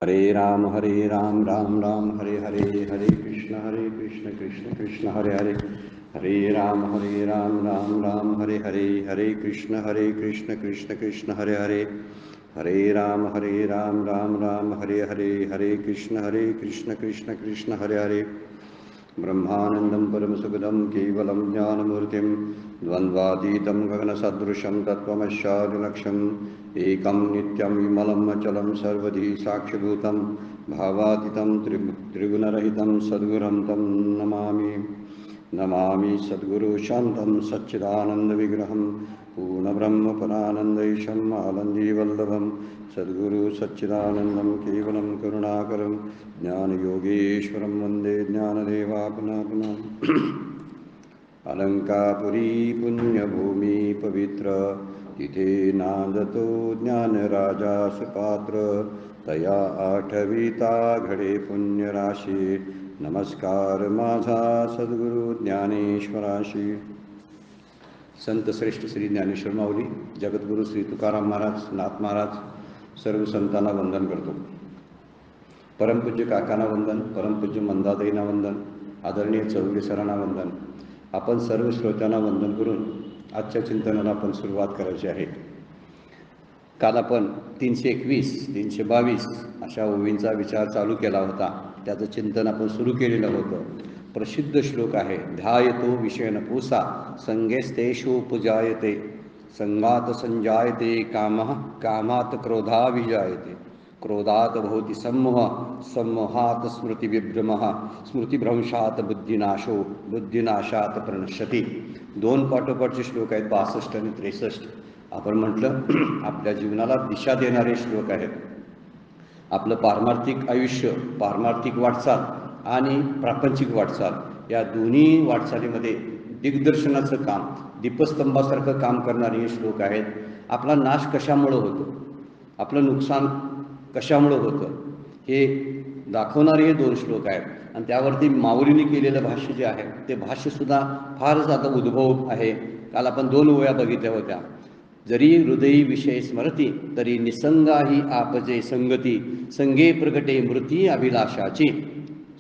हरे राम राम राम हरे हरे, हरे कृष्ण कृष्ण कृष्ण हरे हरे, हरे राम राम राम हरे हरे, हरे कृष्ण कृष्ण कृष्ण हरे हरे, हरे राम राम राम हरे हरे, हरे कृष्ण कृष्ण कृष्ण हरे हरे। ब्रह्मानंदं परमसुखदं केवलं ज्ञानमूर्तिं द्वन्द्वातीतं गगनसदृशं तत्त्वमस्यादिलक्ष्यम् एकं नित्यं विमलं अचलं सर्वधी साक्षिभूतं भावातीतं त्रिगुणरहितं सद्गुरुं तं नमामि। नमामि सद्गुरु शान्तं सच्चिदानन्दविग्रहं पूर्णब्रह्मपरानन्दैशम् आनन्दीवल्लभं सद्गुरु सच्चिदानन्दं केवलं करुणाकरं ज्ञानयोगेश्वरं वन्दे ज्ञानदेवापुना पुनः। अलंकापुरी पुण्यभूमि पवित्र तिथे नांदतो ज्ञानराजा सुपात्र तया आठविता घडे पुण्यराशी नमस्कार माझा सद्गुरु ज्ञानेश्वराशी। संत श्रेष्ठ श्री ज्ञानेश्वर माऊली, जगद्गुरु श्री तुकाराम महाराज, नाथ महाराज, सर्व संतांना वंदन करतो। परमपूज्य काकांना वंदन, परमपूज्य मंदाताईंना वंदन, आदरणीय चौगले सरांना वंदन। आपण सर्व श्रोत्यांना वंदन करून आजच्या चिंतनाला आपण सुरुवात करायची आहे। काल आपण 321, 322 अशा ओवींचा विचार चालू केला होता, त्याचं चिंतन आपण सुरू केलेलं होतं। प्रसिद्ध श्लोक आहे, ध्यायतो विषयन पूसा संगेस्तेषु पूजायते संगात संजायते कामः कामात क्रोधा विजायते क्रोधात भवति सम्मोह सम्मोहात स्मृतिविभ्रमः स्मृतिभ्रंशात बुद्धिनाशो बुद्धिनाशात प्रणश्यति। दोन पाठोपाठचे श्लोक आहेत, 62 आणि 63। आपण म्हटलं आपल्या जीवनाला दिशा देणारे श्लोक आहेत। आपलं पारमार्थिक आयुष्य, पारमार्थिक वाटचाल आणि प्रापंचिक वाटचाल या दोन्ही वाटचालीमध्ये दिग्दर्शनाचं काम, दीपस्तंभासारखं काम करणारे हे श्लोक आहेत। आपला नाश कशामुळं होतो, आपलं नुकसान कशामुळं होतं हे दाखवणारे हे दोन श्लोक आहेत। आणि त्यावरती माऊलीने केलेलं भाष्य जे आहे ते भाष्यसुद्धा फारच आता उद्भव आहे। काल आपण 2 ओव्या बघितल्या होत्या। जरी हृदयी विषय स्मरती तरी निसंगाही आपजे संगती संगे प्रगटे मृती अभिलाषाची।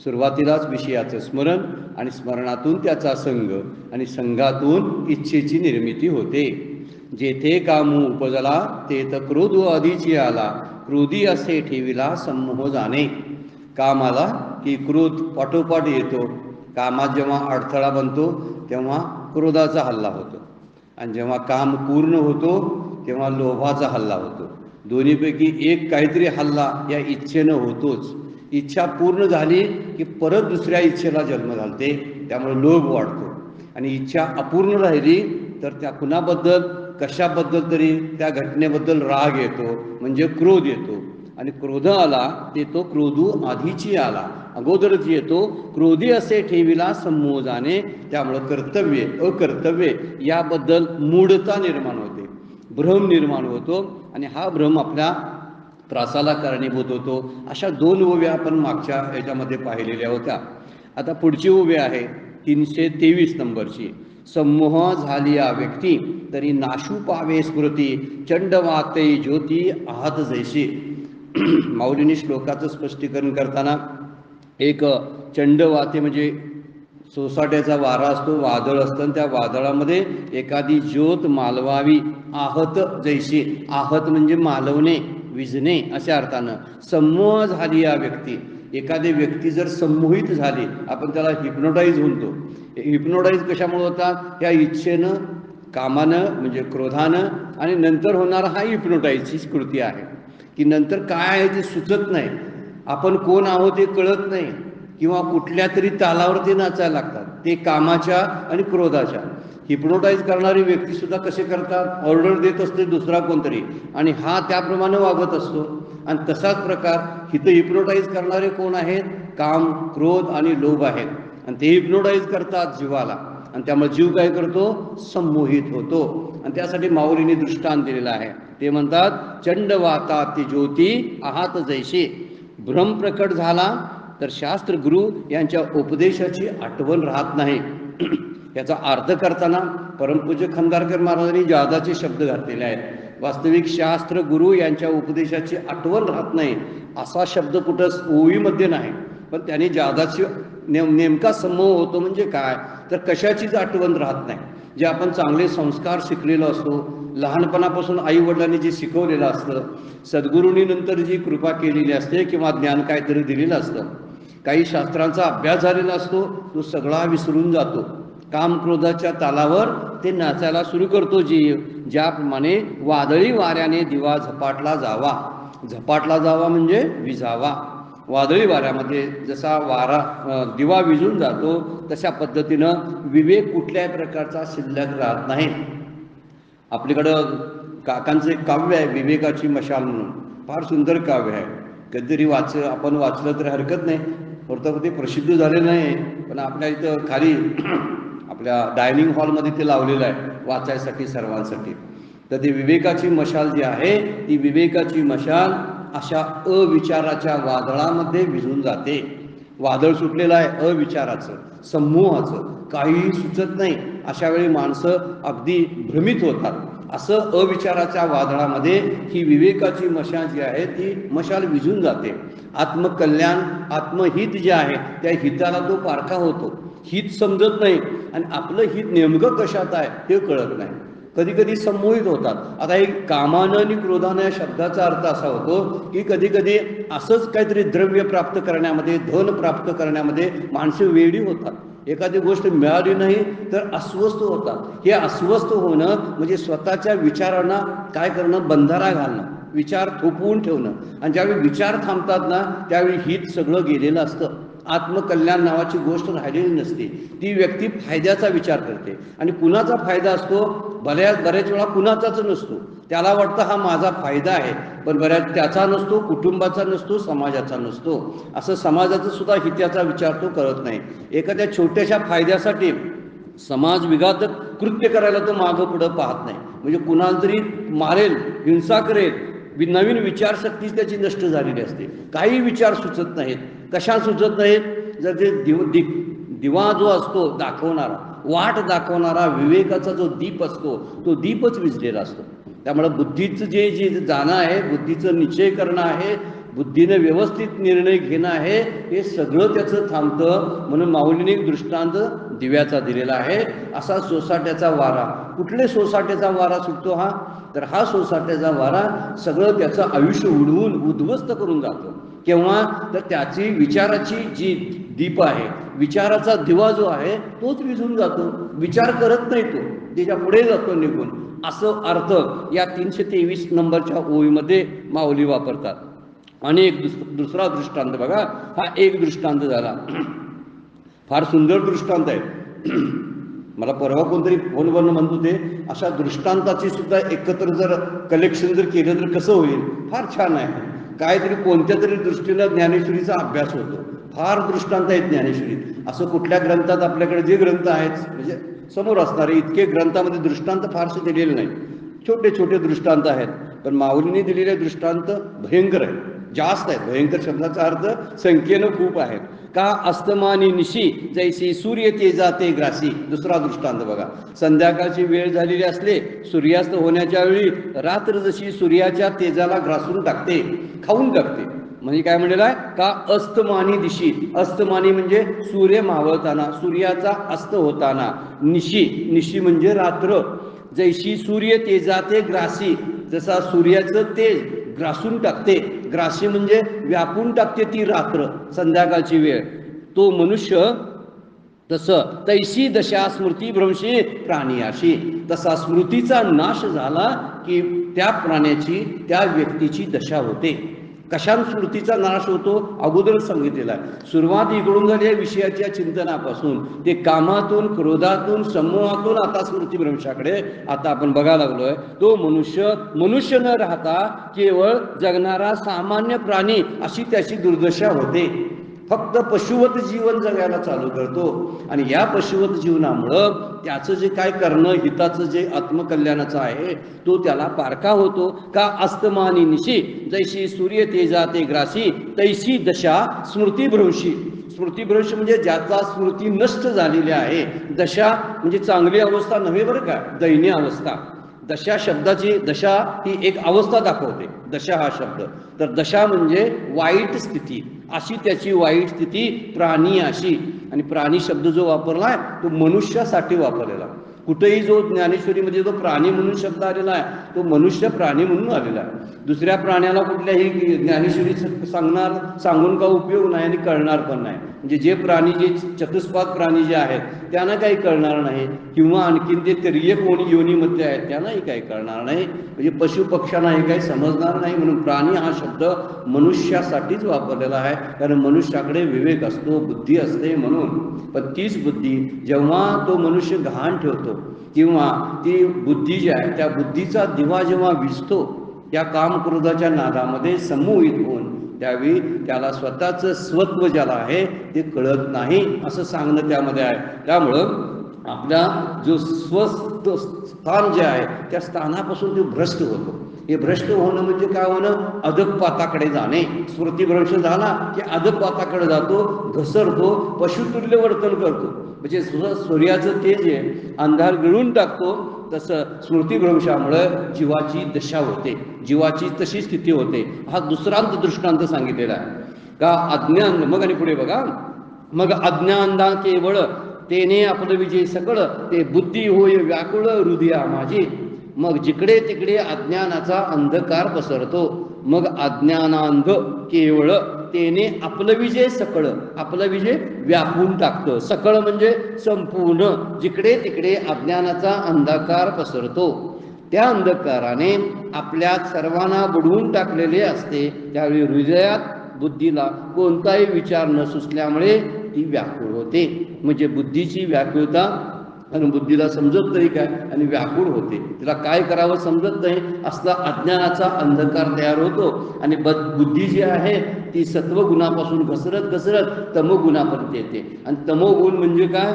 सुरुवातीलाच विषयाचं स्मरण आणि स्मरणातून त्याचा संग आणि संगातून इच्छेची निर्मिती होते। जेथे कामू उपजला तेथ क्रोध आधीची आला क्रोधी असे ठेविला सम्मोह जाणे। काम आला की क्रोध पाठोपाठ येतो। कामात जेव्हा अडथळा बनतो तेव्हा क्रोधाचा हल्ला होतो आणि जेव्हा काम पूर्ण होतो तेव्हा लोभाचा हल्ला होतो। दोन्हीपैकी एक काहीतरी हल्ला या इच्छेनं होतोच। इच्छा पूर्ण झाली की परत दुसऱ्या इच्छेला जन्म घालते, त्यामुळे लोभ वाढतो। आणि इच्छा अपूर्ण राहिली तर त्या कुणाबद्दल कशाबद्दल तरी त्या घटनेबद्दल राग येतो, म्हणजे क्रोध येतो। आणि क्रोध आला ते तो क्रोधू आधीची आला, अगोदरच येतो। क्रोधी असे ठेविला सम्मोह जाणे, त्यामुळं कर्तव्य अकर्तव्य याबद्दल मूढता निर्माण होते, भ्रम निर्माण होतो आणि हा भ्रम आपल्या त्रासाला कारणीभूत होतो। अशा 2 ओव्या आपण मागच्या याच्यामध्ये पाहिलेल्या होत्या। आता पुढची ओवी आहे 323 नंबरची। सम्मोह झालिया व्यक्ती तरी नाशू पावे स्मृती चंडवाते ज्योती आहात जैशी। माऊलीने श्लोकाचं स्पष्टीकरण करताना एक चंडवाते म्हणजे सोसाट्याचा वारा असतो, वादळ असतं, त्या वादळामध्ये एखादी ज्योत मालवावी आहत जैशी। आहत म्हणजे मालवणे, विझणे अशा अर्थानं। सम्मोह झाली या व्यक्ती, एखादी व्यक्ती जर संमोहित झाली, आपण त्याला हिप्नोटाईज म्हणतो। हिप्नोटाईज कशामुळे होतात, या इच्छेनं, कामानं म्हणजे क्रोधानं, आणि नंतर होणारा हा हिप्नोटाईजची कृती आहे की नंतर काय आहे ते सुचत नाही, आपण कोण आहोत हे कळत नाही, किंवा कुठल्या तरी तालावरती नाचायला लागतात, ते कामाच्या आणि क्रोधाच्या। हिप्नोटाईज करणारी व्यक्तीसुद्धा कसे करतात, ऑर्डर देत असते दुसरा कोणतरी आणि हा त्याप्रमाणे वागत असतो। आणि तसाच प्रकार इथं हिप्नोटाईज करणारे कोण आहेत, काम, क्रोध आणि लोभ आहेत, आणि ते हिप्नोटाईज करतात जीवाला, आणि त्यामुळे जीव काय करतो, संमोहित होतो। आणि त्यासाठी माऊलीने दृष्टांत दिलेला आहे, ते म्हणतात चंडवाता ती ज्योती आहात जैशी। भ्रम प्रकट झाला तर शास्त्र गुरु यांच्या उपदेशाची आठवण राहत नाही। याचा अर्थ करताना परमपूज्य खंदारकर महाराजांनी जादाचे शब्द घातलेले आहेत। वास्तविक शास्त्र गुरु यांच्या उपदेशाची आठवण राहत नाही, असा शब्द कुठं ओळीमध्ये नाही, पण त्याने जादाची नेमका समूह होतो. म्हणजे काय तर कशाचीच आठवण राहत नाही. जे आपण चांगले संस्कार शिकलेलो असतो, लहानपणापासून आई वडिलांनी जे शिकवलेलं असतं, सद्गुरूंनी नंतर जी कृपा केलेली असते किंवा ज्ञान काहीतरी दिलेलं असतं, काही शास्त्रांचा अभ्यास झालेला असतो, तो सगळा विसरून जातो. काम क्रोधाच्या तालावर ते नाचायला सुरू करतो. ज्याप्रमाणे वादळी वाऱ्याने दिवा झपाटला जावा म्हणजे विझावा. वादळी वाऱ्यामध्ये जसा वारा दिवा विझून जातो, तशा पद्धतीनं विवेक कुठल्याही प्रकारचा शिल्लक राहत नाही. आपल्याकडं काकांचं एक काव्य आहे, विवेकाची मशाल म्हणून. फार सुंदर काव्य आहे. कधीतरी आपण वाचलं तरी हरकत नाही. ते प्रसिद्ध झालेलं नाही, पण आपल्या इथं खाली आपल्या डायनिंग हॉलमध्ये ते लावलेलं आहे वाचायसाठी सर्वांसाठी. तर ती विवेकाची मशाल जी आहे, ती विवेकाची मशाल अशा अविचाराच्या वादळामध्ये विझून जाते. वादळ सुटलेलं आहे अविचाराचं, समूहाचं, काहीही सुचत नाही. अशा वेळी माणसं अगदी भ्रमित होतात. असं अविचाराच्या वादळामध्ये ही विवेकाची मशाल जी आहे ती मशाल विझून जाते. आत्मकल्याण, आत्महित जे आहे त्या हिताला तो पारखा होतो. हित समजत नाही आणि आपलं हित नेमकं कशात आहे ते कळत नाही. कधी कधी संमोहित होतात. आता एक कामानं आणि क्रोधानं या शब्दाचा अर्थ असा होतो की कधी कधी असंच काहीतरी द्रव्य प्राप्त करण्यामध्ये, धन प्राप्त करण्यामध्ये माणसं वेडी होतात. एखादी गोष्ट मिळाली नाही तर अस्वस्थ होतात. हे अस्वस्थ होणं म्हणजे स्वतःच्या विचारांना काय करणं, बंधारा घालणं, विचार थोपवून ठेवणं. आणि ज्यावेळी विचार थांबतात ना त्यावेळी हित सगळं गेलेलं असतं. आत्मकल्याण नावाची गोष्ट राहिलेली नसते. ती व्यक्ती फायद्याचा विचार करते. आणि कुणाचा फायदा असतो, बऱ्याच वेळा कुणाचाच नसतो. त्याला वाटतं हा माझा फायदा आहे, पण बऱ्याच त्याचा नसतो, कुटुंबाचा नसतो, समाजाचा नसतो. असं समाजाचा सुद्धा हिताचा विचार तो करत नाही. एखाद्या छोट्याशा फायद्यासाठी समाज विघातक कृत्य करायला तो मागं पुढं पाहत नाही. म्हणजे कुणाला तरी मारेल, हिंसा करेल. नवीन विचारशक्ती त्याची नष्ट झालेली असते. काही विचार सुचत नाहीत. कशा सुचत नाहीत, जर ते दिवा जो असतो दाखवणारा, वाट दाखवणारा विवेकाचा जो दीप असतो तो दीपच विझलेला असतो. त्यामुळे बुद्धीचं जे जाणं आहे, बुद्धीचं निश्चय करणं आहे, बुद्धीने व्यवस्थित निर्णय घेणं आहे, हे सगळं त्याचं थांबतं. म्हणून माऊलीने एक दृष्टांत दिव्याचा दिलेला आहे. असा सोसाट्याचा वारा. कुठले सोसाट्याचा वारा सुटतो हा, तर हा सोसाट्याचा वारा सगळं त्याचं आयुष्य उडवून उद्ध्वस्त करून जातो. केव्हा तर त्याची विचाराची जी दीप आहे, विचाराचा दिवा जो आहे तोच विझून जातो. विचार करत नाही, तो त्याच्या पुढे जातो निघून. असं अर्थ या 323 नंबरच्या ओळीमध्ये माऊली वापरतात. आणि एक दुसरा दृष्टांत बघा. हा एक दृष्टांत झाला, फार सुंदर दृष्टांत आहे. मला परवा कोणतरी फोनवरनं म्हणतो ते अशा दृष्टांताची सुद्धा एकत्र जर कलेक्शन जर केलं तर कसं होईल. फार छान आहे. काहीतरी कोणत्या तरी दृष्टीनं ज्ञानेश्वरीचा अभ्यास होतो. फार दृष्टांत आहेत ज्ञानेश्वरीत. असं कुठल्या ग्रंथात आपल्याकडे जे ग्रंथ आहेत म्हणजे समोर असणारे इतके ग्रंथामध्ये दृष्टांत फारसे दिलेले नाही. छोटे छोटे दृष्टांत आहेत. पण माऊलीने दिलेले दृष्टांत भयंकर आहेत, जास्त आहेत. भयंकर शब्दाचा अर्थ संख्येनं खूप आहेत. का अस्तमानी निशी जैसी सूर्य तेजाते ग्रासी. दुसरा दृष्टांत बघा. संध्याकाळची वेळ झालेली असले, सूर्यास्त होण्याच्या वेळी रात्र जशी सूर्याच्या तेजाला ग्रासून टाकते, खाऊन टाकते. म्हणजे काय म्हणलेलं आहे का अस्तमानी दिशी. अस्तमानी म्हणजे सूर्य मावळताना, सूर्याचा अस्त होताना. निशी म्हणजे रात्र. जैशी सूर्य तेजाते ग्रासी, जसा सूर्याचं तेज ग्रासून टाकते. ग्रासी म्हणजे व्यापून टाकते ती रात्र, संध्याकाळची वेळ. तो मनुष्य तसं तैशी दशा स्मृती भ्रंशी प्राणियाशी. तसा स्मृतीचा नाश झाला की त्या प्राण्याची, त्या व्यक्तीची दशा होते. कशाने स्मृतीचा नाश होतो अगोदरच सांगितलेला आहे. सुरुवात इकडून झाली आहे विषयाच्या चिंतनापासून, ते कामातून, क्रोधातून, समूहातून आता स्मृतीभ्रंशाकडे आता आपण बघायला लागलोय. तो मनुष्य न राहता केवळ जगणारा सामान्य प्राणी अशी त्याची दुर्दशा होते. फक्त पशुवत जीवन जगायला चालू करतो. आणि या पशुवत जीवनामुळं त्याचं जे काय करणं हिताचं जे आत्मकल्याणाचं आहे तो त्याला पारखा होतो. का अस्तमानी निशी जैशी सूर्य तेजाते ग्रासी तैशी दशा स्मृतीभ्रंशी. स्मृतीभ्रंश म्हणजे ज्याचा स्मृती नष्ट झालेली आहे. दशा म्हणजे चांगली अवस्था नव्हे बरं का, दैन्य अवस्था. दशा शब्दाची, दशा ही एक अवस्था दाखवते, दशा हा शब्द. तर दशा म्हणजे वाईट स्थिती, अशी त्याची वाईट स्थिती प्राणी अशी. आणि प्राणी शब्द जो वापरलाय तो मनुष्यासाठी वापरलेला. कुठेही जो ज्ञानेश्वरीमध्ये जो प्राणी म्हणून शब्द आलेला आहे तो मनुष्य प्राणी म्हणून आलेला आहे. दुसऱ्या प्राण्याला कुठल्याही ज्ञानेश्वरी सांगून का उपयोग नाही आणि कळणार पण नाही. म्हणजे जे प्राणी, जे चतुष्पाद प्राणी जे आहेत त्यांना काही कळणार नाही, किंवा आणखीन ते तिर्यक योनीमध्ये आहेत त्यांनाही काही कळणार नाही. म्हणजे पशु पक्ष्यांना हे काही समजणार नाही. म्हणून प्राणी हा शब्द मनुष्यासाठीच वापरलेला आहे, कारण मनुष्याकडे विवेक असतो, बुद्धी असते म्हणून. पण तीच बुद्धी जेव्हा तो मनुष्य गहाण ठेवतो, किंवा ती बुद्धी जी आहे त्या बुद्धीचा दिवा जेव्हा विझतो त्या कामक्रोधाच्या नादामध्ये समूहित होऊन, त्यावेळी त्याला स्वतःचं स्वत्व ज्याला आहे ते कळत नाही, असं सांगणं त्यामध्ये आहे. त्यामुळं आपला जो स्वस्थ स्थान जे आहे त्या स्थानापासून तो भ्रष्ट होतो. हे भ्रष्ट होणं म्हणजे काय होणं? अधःपाताकडे जाणे. स्मृतिभ्रंश झाला की अधःपाताकडे जातो, घसरतो, पशुतुल्य वर्तन करतो. म्हणजे सूर्याचं तेज आहे अंधार गिळून टाकतो, तसं स्मृतिभ्रंशामुळं जीवाची दशा होते, जीवाची तशी स्थिती होते. हा दुसरांत दृष्टांत सांगितलेला आहे का अज्ञान. मग आणि पुढे बघा, मग अज्ञानदा केवळ तेने आपलं विजय सकळ, ते बुद्धी होय व्याकुळ हृदया माझी. मग जिकडे तिकडे अज्ञानाचा अंधकार पसरतो. मग अज्ञानांध केवळ तेने आपलं विजय सकळ, आपलं विजय व्यापून टाकतं. सकळ म्हणजे संपूर्ण. जिकडे तिकडे अज्ञानाचा अंधकार पसरतो, त्या अंधकाराने आपल्या सर्वांना बुडवून टाकलेले असते. त्यावेळी हृदयात बुद्धीला कोणताही विचार न सुचल्यामुळे ती व्याकुळ होते. म्हणजे बुद्धीची व्याकुळता, आणि बुद्धीला समजत नाही काय आणि व्याकुळ होते, तिला काय करावं समजत नाही, असला अज्ञानाचा अंधकार तयार होतो. आणि बुद्धी जी आहे ती सत्वगुणापासून घसरत घसरत तमोगुणापर्यंत येते. आणि तमोगुण म्हणजे काय?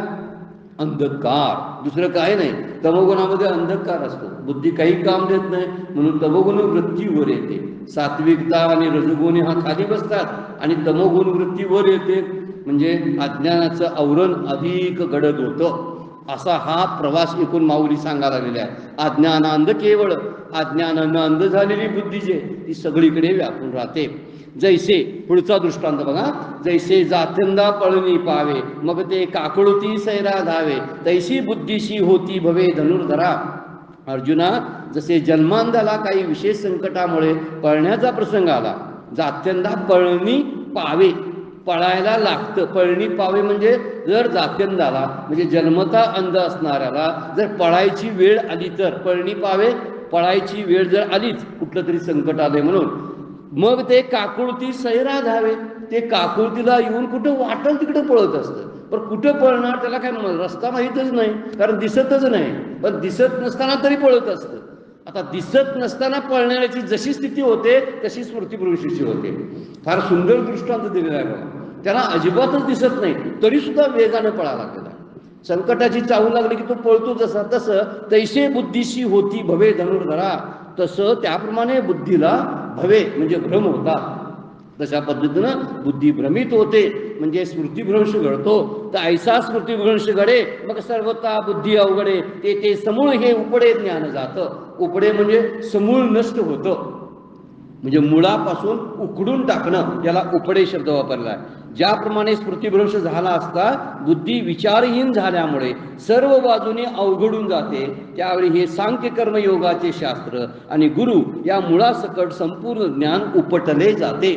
अंधकार, दुसरं काय नाही. तमोगुणामध्ये अंधकार असतो, बुद्धी काही काम देत नाही, म्हणून तमोगुण वृत्तीवर येते. सात्विकता आणि रजोगुणी हा खाली बसतात आणि तमोगुण वृत्तीवर येते. म्हणजे अज्ञानाचं आवरण अधिक गडद होतं. असा हा प्रवास एकूण माऊली सांगायला लागलेला आहे. अज्ञानांध केवळ, अज्ञानानं अंध झालेली बुद्धी जे ती सगळीकडे व्यापून राहते. जैसे, पुढचा दृष्टांत बघा, जैसे जात्यंदा पळणी पावे, मग ते काकुळती सैरा धावे, तैशी बुद्धीशी होती भवे धनुर्धरा. अर्जुना, जसे जन्मांधाला काही विशेष संकटामुळे पळण्याचा प्रसंग आला, जात्यंदा पळणी पावे, पळायला लागतं. पळणी पावे म्हणजे जर जात्यंधाला म्हणजे जन्मता अंध असणाऱ्याला जर पळायची वेळ आली तर पळणी पावे, पळायची वेळ जर आलीच, कुठलं तरी संकट आले म्हणून, मग ते काकुळती सैरा धावे, ते काकुळतीला येऊन कुठं वाटल तिकडं पळत असतं. पण कुठं पळणार, त्याला काय रस्ता माहीतच नाही, कारण दिसतच नाही. पण दिसत नसताना तरी पळत असतं. आता दिसत नसताना पळण्याची जशी स्थिती होते तशी स्मृतिभ्रंशीची होते. फार सुंदर दृष्टांत दिलेला आहे बघा. त्याला अजिबातच दिसत नाही तरी सुद्धा वेगानं पळायला लागलेला. संकटाची चाहूल लागली की तो पळतो जसा, तसं तैसे बुद्धीशी होती भवे धनुर्धरा, तसं त्याप्रमाणे बुद्धीला भवे म्हणजे भ्रम होतात. तशा पद्धतीनं बुद्धी भ्रमित होते, म्हणजे स्मृतिभ्रंश घडतो. तर ऐसा स्मृतिभ्रंश घडे, मग सर्वता बुद्धी अवघडे, ते समूळ हे उपडे ज्ञान जातं. उपडे म्हणजे समूळ नष्ट होतं, म्हणजे मुळापासून उकडून टाकणं, याला उपडे शब्द वापरला आहे. ज्याप्रमाणे स्मृतिभ्रंश झाला असता बुद्धी विचारहीन झाल्यामुळे सर्व बाजूने अवघडून जाते, त्यावेळी हे सांख्य कर्मयोगाचे शास्त्र आणि गुरु या मुळासकट संपूर्ण ज्ञान उपटले जाते.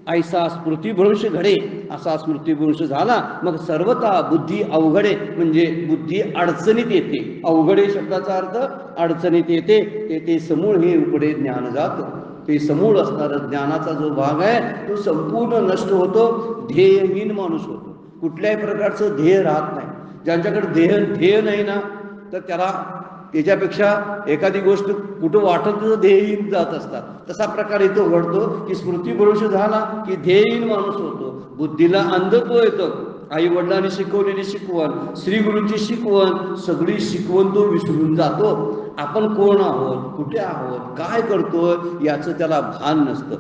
ऐसा स्मृतिभ्रंश घडे, असा स्मृतिभ्रंश झाला मग सर्वता बुद्धी अवघडे, म्हणजे बुद्धी अडचणीत येते. अवघडे शब्दाचा अर्थ अडचणीत येते, ते समूळ हे उपडे ज्ञान जातं. ते समूळ असणारं ज्ञानाचा जो भाग आहे तो संपूर्ण नष्ट होतो. ध्येयहीन माणूस होतो, कुठल्याही प्रकारचं ध्येय राहत नाही. ज्यांच्याकडे ध्येय नाही ना, तर त्याला त्याच्यापेक्षा एखादी गोष्ट कुठं वाटत तर ध्येयहीन जात असतात. तसा प्रकार तो घडतो की स्मृतिभ्रंश झाला की ध्येयहीन माणूस होतो, बुद्धीला अंधत्व येतं. आई वडिलांनी शिकवलेली शिकवण, श्री गुरूंची शिकवण, सगळी शिकवण तो विसरून जातो. आपण कोण आहोत, कुठे आहोत, काय करतोय याचं त्याला भान नसतं.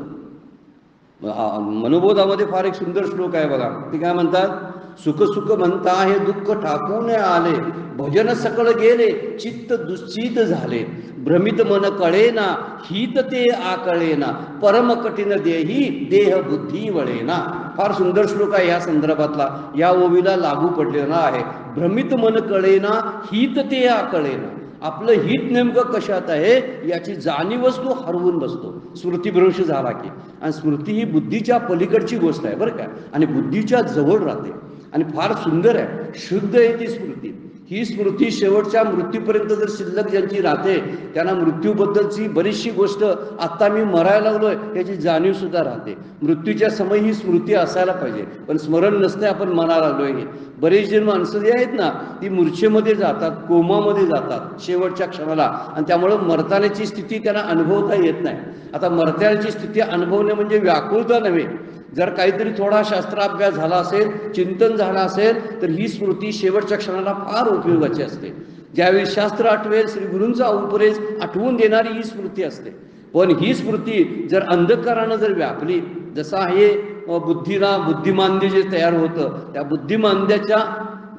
मनोबोधामध्ये फार एक सुंदर श्लोक आहे बघा. ते काय म्हणतात? सुख सुख म्हणता हे दुःख ठाकून आले, भजन सकळ गेले चित्त दुश्चित झाले, भ्रमित मन कळेना हित ते आकळेना, परम कठीण देही देह बुद्धी वळेना. फार सुंदर श्लोक आहे या संदर्भातला, या ओवीला लागू पडलेला आहे. भ्रमित मन कळेना हित ते आकळेना, आपलं हित नेमकं कशात आहे याची जाणीवच तो हरवून बसतो स्मृतिभ्रंश झाला की. आणि स्मृती ही बुद्धीच्या पलीकडची गोष्ट आहे बरं का, आणि बुद्धीच्या जवळ राहते आणि फार सुंदर आहे, शुद्ध आहे ती स्मृती. ही स्मृती शेवटच्या मृत्यूपर्यंत जर शिल्लक ज्यांची राहते त्यांना मृत्यूबद्दलची बरीचशी गोष्ट आत्ता मी मरायला लागलोय याची जाणीव सुद्धा राहते. मृत्यूच्या समय ही स्मृती असायला पाहिजे, पण स्मरण नसते आपण मरायला लागलोय हे. बरेच जण माणसं जी आहेत ना ती मूर्छेमध्ये जातात, कोमामध्ये जातात शेवटच्या क्षणाला, आणि त्यामुळं मरताण्याची स्थिती त्यांना अनुभवता येत नाही. आता मरताण्याची स्थिती अनुभवणे म्हणजे व्याकुळता नव्हे, जर काहीतरी थोडा शास्त्राभ्यास झाला असेल, चिंतन झालं असेल तर ही स्मृती शेवटच्या क्षणाला फार उपयोगाची असते. ज्यावेळी शास्त्र आठवेल, श्री गुरूंचा उपदेश आठवून देणारी ही स्मृती असते. पण ही स्मृती जर अंधकारानं जर व्यापली, जसा हे बुद्धिमांद्य जे तयार होतं त्या बुद्धिमांद्याच्या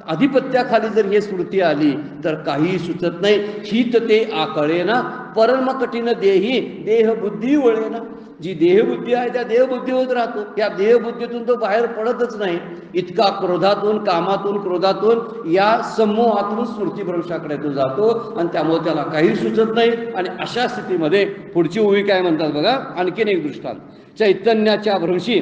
अधिपत्याखाली जर ही स्मृती आली तर काही सुचत नाही, हित ते आकळेना, परम कठीण देही देह बुद्धी वळेना. जी देहबुद्धी आहे त्या देहबुद्धीवर राहतो, या देहबुद्धीतून तो बाहेर पडतच नाही. इतका क्रोधातून, कामातून, क्रोधातून, या समूहातून स्मृतिभ्रंशाकडे तो जातो आणि त्यामुळे त्याला काही सुचत नाही. आणि अशा स्थितीमध्ये पुढची ओवी काय म्हणतात बघा, आणखीन एक दृष्टांत. चैतन्याच्या भ्रंशी,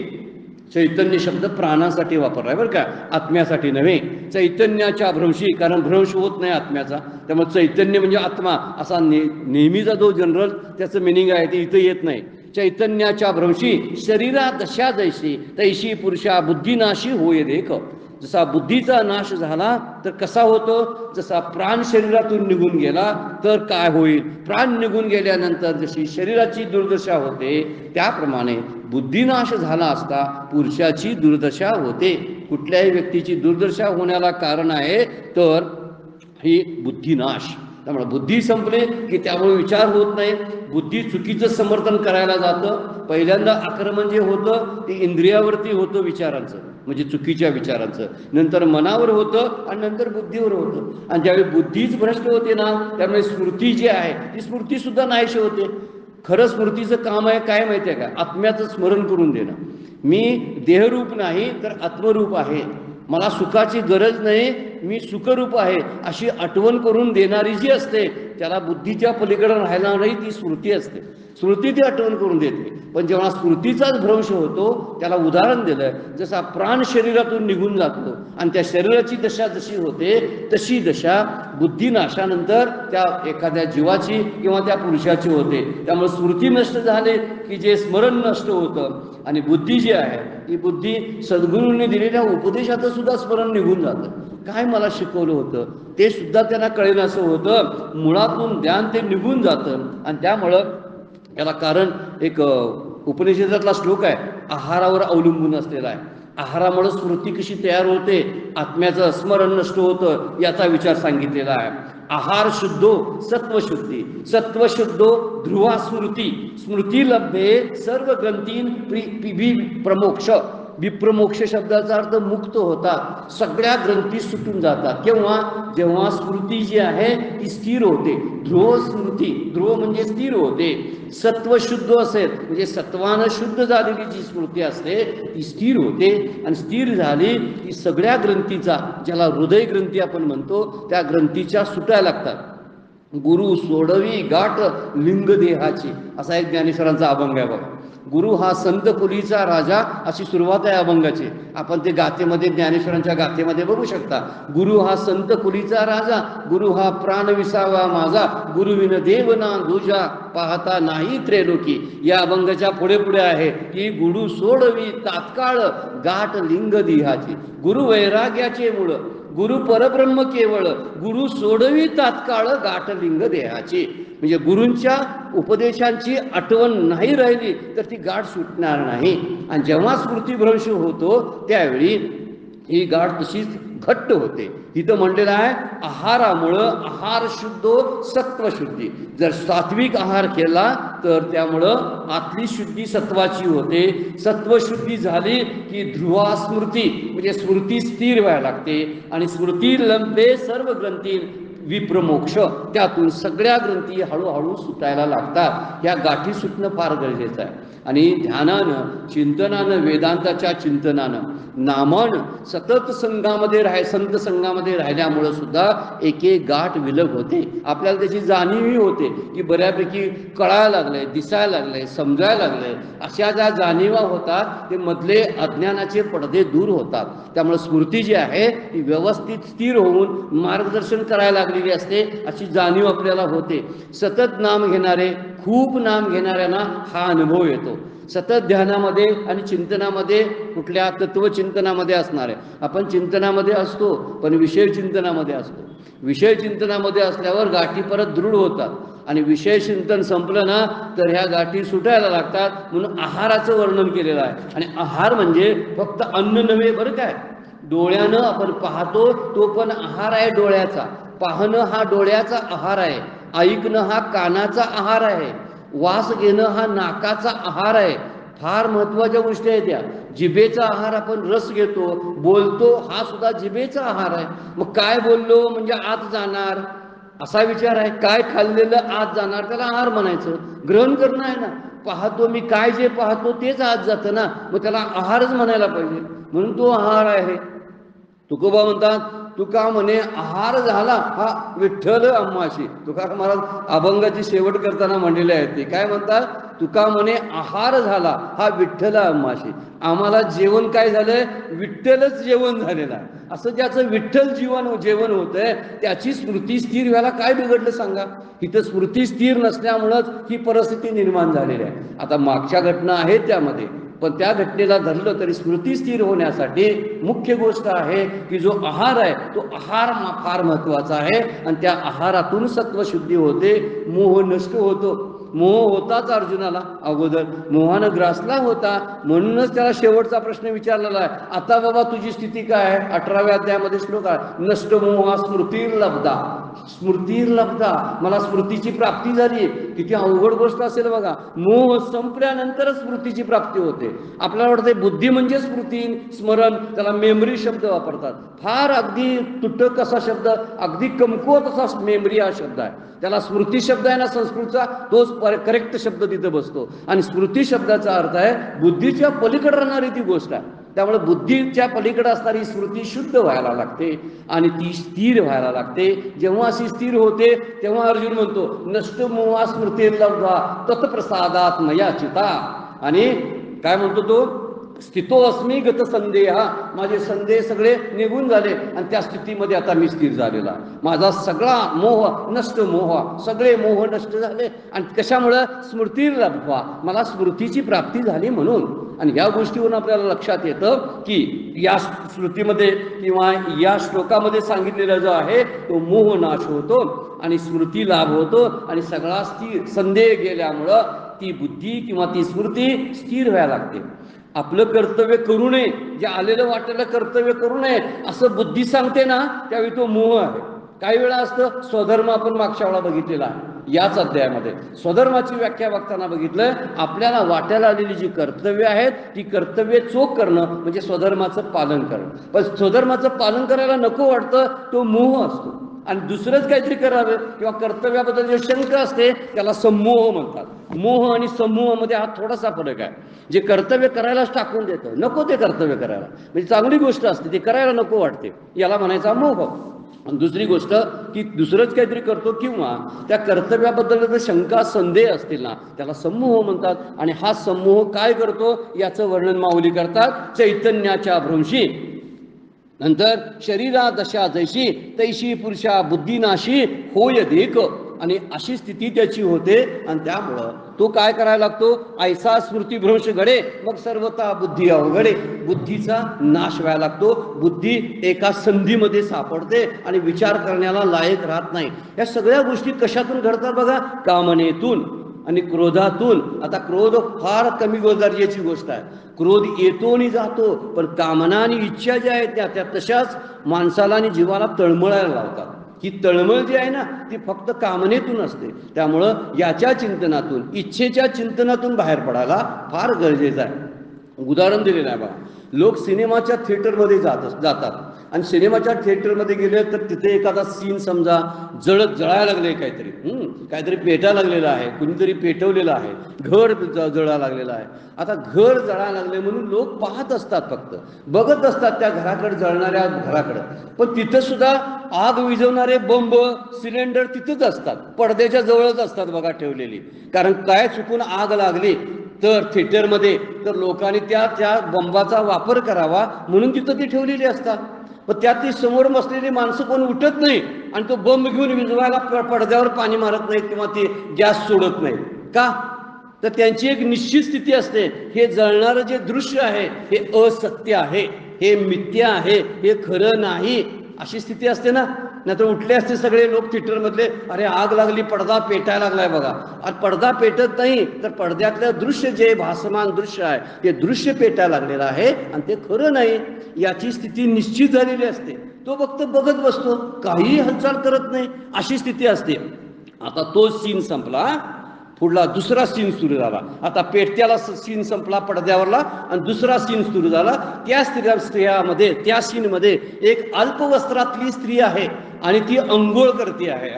चैतन्य शब्द प्राणासाठी वापरलाय बरं का, आत्म्यासाठी नव्हे. चैतन्याच्या भ्रंशी, कारण भ्रंश होत नाही आत्म्याचा, त्यामुळे चैतन्य म्हणजे आत्मा असा नेहमीचा जो जनरल त्याचं मिनिंग आहे ते इथं येत नाही. चैतन्याच्या भ्रंशी शरीरा दशा जैशी तैशी पुरुषा बुद्धिनाशी होय देख. जसा बुद्धीचा नाश झाला तर कसा होतो, जसा प्राण शरीरातून निघून गेला तर काय होईल, प्राण निघून गेल्यानंतर जशी शरीराची दुर्दशा होते त्याप्रमाणे बुद्धिनाश झाला असता पुरुषाची दुर्दशा होते. कुठल्याही व्यक्तीची दुर्दशा होण्याला कारण आहे तर ही बुद्धिनाश. त्यामुळे बुद्धी संपले की त्यामुळे विचार होत नाही, बुद्धी चुकीचं समर्थन करायला जातं. पहिल्यांदा आक्रमण जे होतं ते इंद्रियावरती होतं विचारांचं, म्हणजे चुकीच्या विचारांचं, नंतर मनावर होतं आणि नंतर बुद्धीवर होतं. आणि ज्यावेळी बुद्धीच भ्रष्ट होते ना त्यामुळे स्मृती जी आहे ती स्मृती सुद्धा नाहीशी होते. खरं स्मृतीचं काम आहे काय माहिती आहे का, आत्म्याचं स्मरण करून देणं. मी देहरूप नाही तर आत्मरूप आहे, मला सुखाची गरज नाही, मी सुखरूप आहे अशी आठवण करून देणारी जी असते त्याला बुद्धीच्या पलीकडे राहायला नाही ती स्मृती असते. स्मृती ती आठवण करून देते. पण जेव्हा स्मृतीचाच भ्रंश होतो त्याला उदाहरण दिलंय, जसा प्राण शरीरातून निघून जातो आणि त्या शरीराची दशा जशी होते तशी दशा बुद्धिनाशानंतर त्या एखाद्या जीवाची किंवा त्या पुरुषाची होते. त्यामुळे स्मृती नष्ट झाले की जे स्मरण नष्ट होतं, आणि बुद्धी जी आहे ही बुद्धी सद्गुरूंनी दिलेल्या उपदेशाचं सुद्धा स्मरण निघून जातं. काय मला शिकवलं होतं ते सुद्धा त्यांना कळेल असं होतं, मुळातून ज्ञान ते निघून जातं. आणि त्यामुळं याला कारण एक उपनिषदातला श्लोक आहे, आहारावर अवलंबून असलेला आहे. आहारामुळे स्मृती कशी तयार होते, आत्म्याचं स्मरण नष्ट होतं याचा विचार सांगितलेला आहे. आहार शुद्धो सत्वशुद्धी, सत्वशुद्धो ध्रुवा स्मृती, स्मृती लभ्ये सर्व ग्रंथीन प्रमोक्ष. विप्रमोक्ष शब्दाचा अर्थ मुक्त होतात, सगळ्या ग्रंथी सुटून जातात. केव्हा, जेव्हा स्मृती जी आहे ती स्थिर होते. ध्रुव स्मृती, ध्रुव म्हणजे स्थिर होते. सत्व शुद्ध असेल म्हणजे सत्वानं शुद्ध झालेली जी स्मृती असते ती स्थिर होते, आणि स्थिर झाली की सगळ्या ग्रंथीचा, ज्याला हृदय ग्रंथी आपण म्हणतो, त्या ग्रंथीच्या सुटायला लागतात. गुरु सोडवी गाठ लिंग देहाची, असा एक ज्ञानेश्वरांचा अभंग आहे बघा. गुरु हा संत कुलीचा राजा, अशी सुरुवात आहे अभंगाची. आपण ते गाथेमध्ये, ज्ञानेश्वरांच्या गाथेमध्ये बघू शकता. गुरु हा संत कुलीचा राजा, गुरु हा प्राण विसावा माझा, गुरुविन देवना दूजा पाहता नाही त्रेलोकी. या अभंगाच्या पुढे पुढे आहे की गुरु सोडवी तात्काळ गाठ लिंग देहाची. गुरु वैराग्याचे मूळ, गुरु परब्रह्म केवळ, गुरु सोडवी तात्काळ गाठ लिंग देहाची. म्हणजे गुरूंच्या उपदेशांची आठवण नाही राहिली तर ती गाठ सुटणार नाही. आणि जेव्हा स्मृतिभ्रंश होतो त्यावेळी ही गाठ तशीच घट्ट होते. इथं म्हटलेलं आहे आहारामुळं आहार शुद्ध सत्वशुद्धी. जर सात्विक आहार केला तर त्यामुळं आतली शुद्धी सत्वाची होते. सत्वशुद्धी झाली की ध्रुवा स्मृती म्हणजे स्मृती स्थिर व्हायला लागते आणि स्मृती लंबे सर्व ग्रंथी विप्रमोक्ष, त्यातून सगळ्या ग्रंथी हळूहळू सुटायला लागतात. ह्या गाठी सुटणं फार गरजेचं आहे. आणि ध्यानानं चिंतनानं वेदांताच्या चिंतनानं नामानं सतत संघामध्ये संत संघामध्ये राहिल्यामुळं सुद्धा एक एक गाठ विलग होते. आपल्याला त्याची जाणीवही होते की बऱ्यापैकी कळायला लागलंय, दिसायला लागलंय, समजायला लागलंय. अशा ज्या जाणीवा होतात ते मधले अज्ञानाचे पडदे दूर होतात. त्यामुळे स्मृती जी आहे ती व्यवस्थित स्थिर होऊन मार्गदर्शन करायला लागलेली असते अशी जाणीव आपल्याला होते. सतत नाम घेणारे, खूप नाम घेणाऱ्यांना हा अनुभव येतो. सतत ध्यानामध्ये आणि चिंतनामध्ये, कुठल्या तत्वचिंतनामध्ये असणार आहे. आपण चिंतनामध्ये असतो पण विषय चिंतनामध्ये असतो. विषय चिंतनामध्ये असल्यावर गाठी परत दृढ होतात आणि विषय चिंतन संपलं ना तर ह्या गाठी सुटायला लागतात. म्हणून आहाराचं वर्णन केलेलं आहे. आणि आहार म्हणजे फक्त अन्न नव्हे बरं काय. डोळ्यानं आपण पाहतो तो पण आहार आहे डोळ्याचा. पाहणं हा डोळ्याचा आहार आहे. ऐकणं हा कानाचा आहार आहे. वास घेणं हा नाकाचा आहार आहे. फार महत्वाच्या गोष्टी आहेत त्या. जिभेचा आहार आपण रस घेतो, बोलतो, हा सुद्धा जिभेचा आहार आहे. मग काय बोललो म्हणजे आत जाणार असा विचार आहे. काय खाल्लेलं आत जाणार त्याला आहार म्हणायचं. ग्रहण करणं आहे ना. पाहतो मी, काय जे पाहतो तेच आत जातं ना, मग त्याला आहारच म्हणायला पाहिजे. म्हणून तो आहार आहे. तुकोबा म्हणतात तुका म्हणे आहार झाला हा विठ्ठल अम्माशी. तुकाराम महाराज अभंगाची शेवट करताना म्हणलेले आहेत ते काय म्हणतात, तुका म्हणे आहार झाला हा विठ्ठल अम्माशी. आम्हाला जेवण काय झालंय, विठ्ठलच जेवण झालेलं आहे. असं ज्याचं विठ्ठल जेवण होतंय त्याची स्मृती स्थिर व्हायला काय बिघडलं सांगा. इथं स्मृती स्थिर नसल्यामुळंच ही परिस्थिती निर्माण झालेली आहे. आता मागच्या घटना आहेत त्यामध्ये, पण त्या घटनेला धरलं तरी स्मृती स्थिर होण्यासाठी मुख्य गोष्ट आहे की जो आहार आहे तो आहार फार महत्वाचा आहे. आणि त्या आहारातून सत्वशुद्धी होते, मोह नष्ट होतो. मोह होताच अर्जुनाला अगोदर, मोहानं ग्रासला होता. म्हणूनच त्याला शेवटचा प्रश्न विचारलेला आहे, आता बाबा तुझी स्थिती काय आहे. 18व्या अध्यायामध्ये श्लोक आहे, नष्ट मोहा स्मृतीर लब्धा. स्मृतीर लब्धा, मला स्मृतीची प्राप्ती झाली. किती अवघड गोष्ट असेल बघा. मोह संपल्यानंतरच स्मृतीची प्राप्ती होते. आपल्याला वाटते बुद्धी म्हणजे स्मृती स्मरण, त्याला मेमरी शब्द वापरतात. फार अगदी तुटक असा शब्द, अगदी कमकुवत असा मेमरी हा शब्द आहे. त्याला स्मृती शब्द आहे ना संस्कृतचा, तोच करेक्ट शब्द तिथं बसतो. आणि स्मृती शब्दाचा अर्थ आहे बुद्धीच्या पलीकडे राहणारी ती गोष्ट आहे. त्यामुळे बुद्धीच्या पलीकडे असणारी स्मृती शुद्ध व्हायला लागते आणि ती स्थिर व्हायला लागते. जेव्हा अशी स्थिर होते तेव्हा अर्जुन म्हणतो नष्ट मोहा स्मृती लब्धा तत्प्रसादात मया चिता. आणि काय म्हणतो तो, स्थितो अस्मी गत संदेह, माझे संदेह सगळे निघून झाले आणि त्या स्थितीमध्ये आता मी स्थिर झालेला. माझा सगळा मोह नष्ट, सगळे मोह नष्ट झाले. आणि कशामुळं, स्मृती लब्ध्वा, मला स्मृतीची प्राप्ती झाली म्हणून. आणि या गोष्टीवरून आपल्याला लक्षात येतं की या स्मृतीमध्ये किंवा या श्लोकामध्ये सांगितलेला जो आहे तो मोह नाश होतो आणि स्मृती लाभ होतो. आणि सगळा स्थिर संदेह गेल्यामुळं ती बुद्धी किंवा ती स्मृती स्थिर व्हायला लागते. आपलं कर्तव्य करू नये, जे आलेलं वाटेलं कर्तव्य करू नये असं बुद्धी सांगते ना, त्यावेळी तो मोह आहे. काही वेळा असतं स्वधर्म, आपण मागच्या वेळा बघितलेला याच अध्यायामध्ये स्वधर्माची व्याख्या बघताना बघितलं, आपल्याला वाट्याला आलेली जी कर्तव्य आहेत ती कर्तव्य चोख करणं म्हणजे स्वधर्माचं पालन करणं. पण स्वधर्माचं पालन करायला नको वाटतं तो मोह असतो. आणि दुसरंच काहीतरी करावं किंवा कर्तव्याबद्दल जे शंका असते त्याला संमोह म्हणतात. मोह आणि समूहामध्ये हा थोडासा फरक आहे. जे कर्तव्य करायलाच टाकून देतं, नको ते कर्तव्य करायला, म्हणजे चांगली गोष्ट असते ते करायला नको वाटते, याला म्हणायचा मोह. आणि दुसरी गोष्ट की दुसरंच काहीतरी करतो किंवा त्या कर्तव्याबद्दल जर शंका संदेह असतील ना त्याला समूह म्हणतात. आणि हा समूह काय करतो याचं वर्णन माऊली करतात, चैतन्याच्या भ्रंशी. नंतर शरीरा दशा जैशी तैशी पुरुषा बुद्धीनाशी होय देक. आणि अशी स्थिती त्याची होते. आणि त्यामुळं तो काय करायला लागतो, ऐसा स्मृतीभ्रंश घडे मग सर्वता बुद्धी अवघडे. बुद्धीचा नाश व्हायला लागतो. बुद्धी एका संधीमध्ये सापडते आणि विचार करण्याला लायक राहत नाही. या सगळ्या गोष्टी कशातून घडतात बघा, कामनेतून. आणि क्रोधातून, आता क्रोध फार कमी दर्जाची गोष्ट आहे, क्रोध येतो आणि जातो, पण कामना आणि इच्छा ज्या आहेत त्या तशाच माणसाला आणि जीवाला तळमळायला लावतात. ही तळमळ जी आहे ना ती फक्त कामनेतून असते. त्यामुळं याच्या चिंतनातून, इच्छेच्या चिंतनातून बाहेर पडायला फार गरजेचं आहे. उदाहरण दिलेलं आहे बघा, लोक सिनेमाच्या थिएटरमध्ये जातात आणि सिनेमाच्या थिएटरमध्ये गेले तर तिथे एखादा सीन समजा जळायला लागले, काहीतरी पेटायला लागलेलं आहे, कुणीतरी पेटवलेलं आहे, घर जळायला लागलेलं आहे. आता घर जळायला लागले म्हणून लोक पाहत असतात, फक्त बघत असतात त्या घराकडे, जळणाऱ्या घराकडे. पण तिथं सुद्धा आग विझवणारे बंब, सिलेंडर तिथंच असतात, पडद्याच्या जवळच असतात बघा ठेवलेली. कारण काय चुकून आग लागली तर थिएटरमध्ये तर लोकांनी त्या बंबाचा वापर करावा म्हणून तिथं ती ठेवलेली असतात. पण त्यात ती समोर बसलेली माणसं कोण उठत नाही आणि तो बंब घेऊन विझवायला पडद्यावर पाणी मारत नाहीत किंवा ते गॅस सोडत नाहीत. का? तर त्यांची एक निश्चित स्थिती असते, हे जळणारं जे दृश्य आहे हे असत्य आहे, हे मिथ्या आहे, हे खरं नाही, अशी स्थिती असते ना. नाहीतर उठले असते सगळे लोक थिएटरमधले, अरे आग लागली, पडदा पेटायला लागलाय बघा. आणि पडदा पेटत नाही तर पडद्यातलं दृश्य जे भासमान दृश्य आहे ते दृश्य पेटायला लागलेलं आहे आणि ते खरं नाही, याची स्थिती निश्चित झालेली असते. तो फक्त बघत बसतो, काही हालचाल करत नाही, अशी स्थिती असते. आता तो सीन संपला, पुढला दुसरा सीन सुरू झाला. आता पेटत्याला सीन संपला पडद्यावरला आणि दुसरा सीन सुरू झाला. त्या सीनमध्ये एक अल्पवस्त्रातली स्त्री आहे आणि ती अंघोळ करते आहे.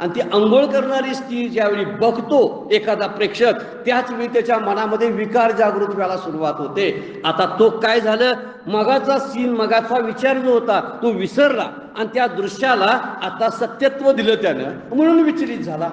आणि ती अंघोळ करणारी स्त्री ज्यावेळी बघतो एखादा प्रेक्षक, त्याच वेळी त्याच्या मनामध्ये विकार जागृत व्हायला सुरुवात होते. आता तो काय झालं, मगाचा सीन, मगाचा विचार जो होता तो विसरला आणि त्या दृश्याला आता सत्यत्व दिलं त्यानं, म्हणून विचलित झाला.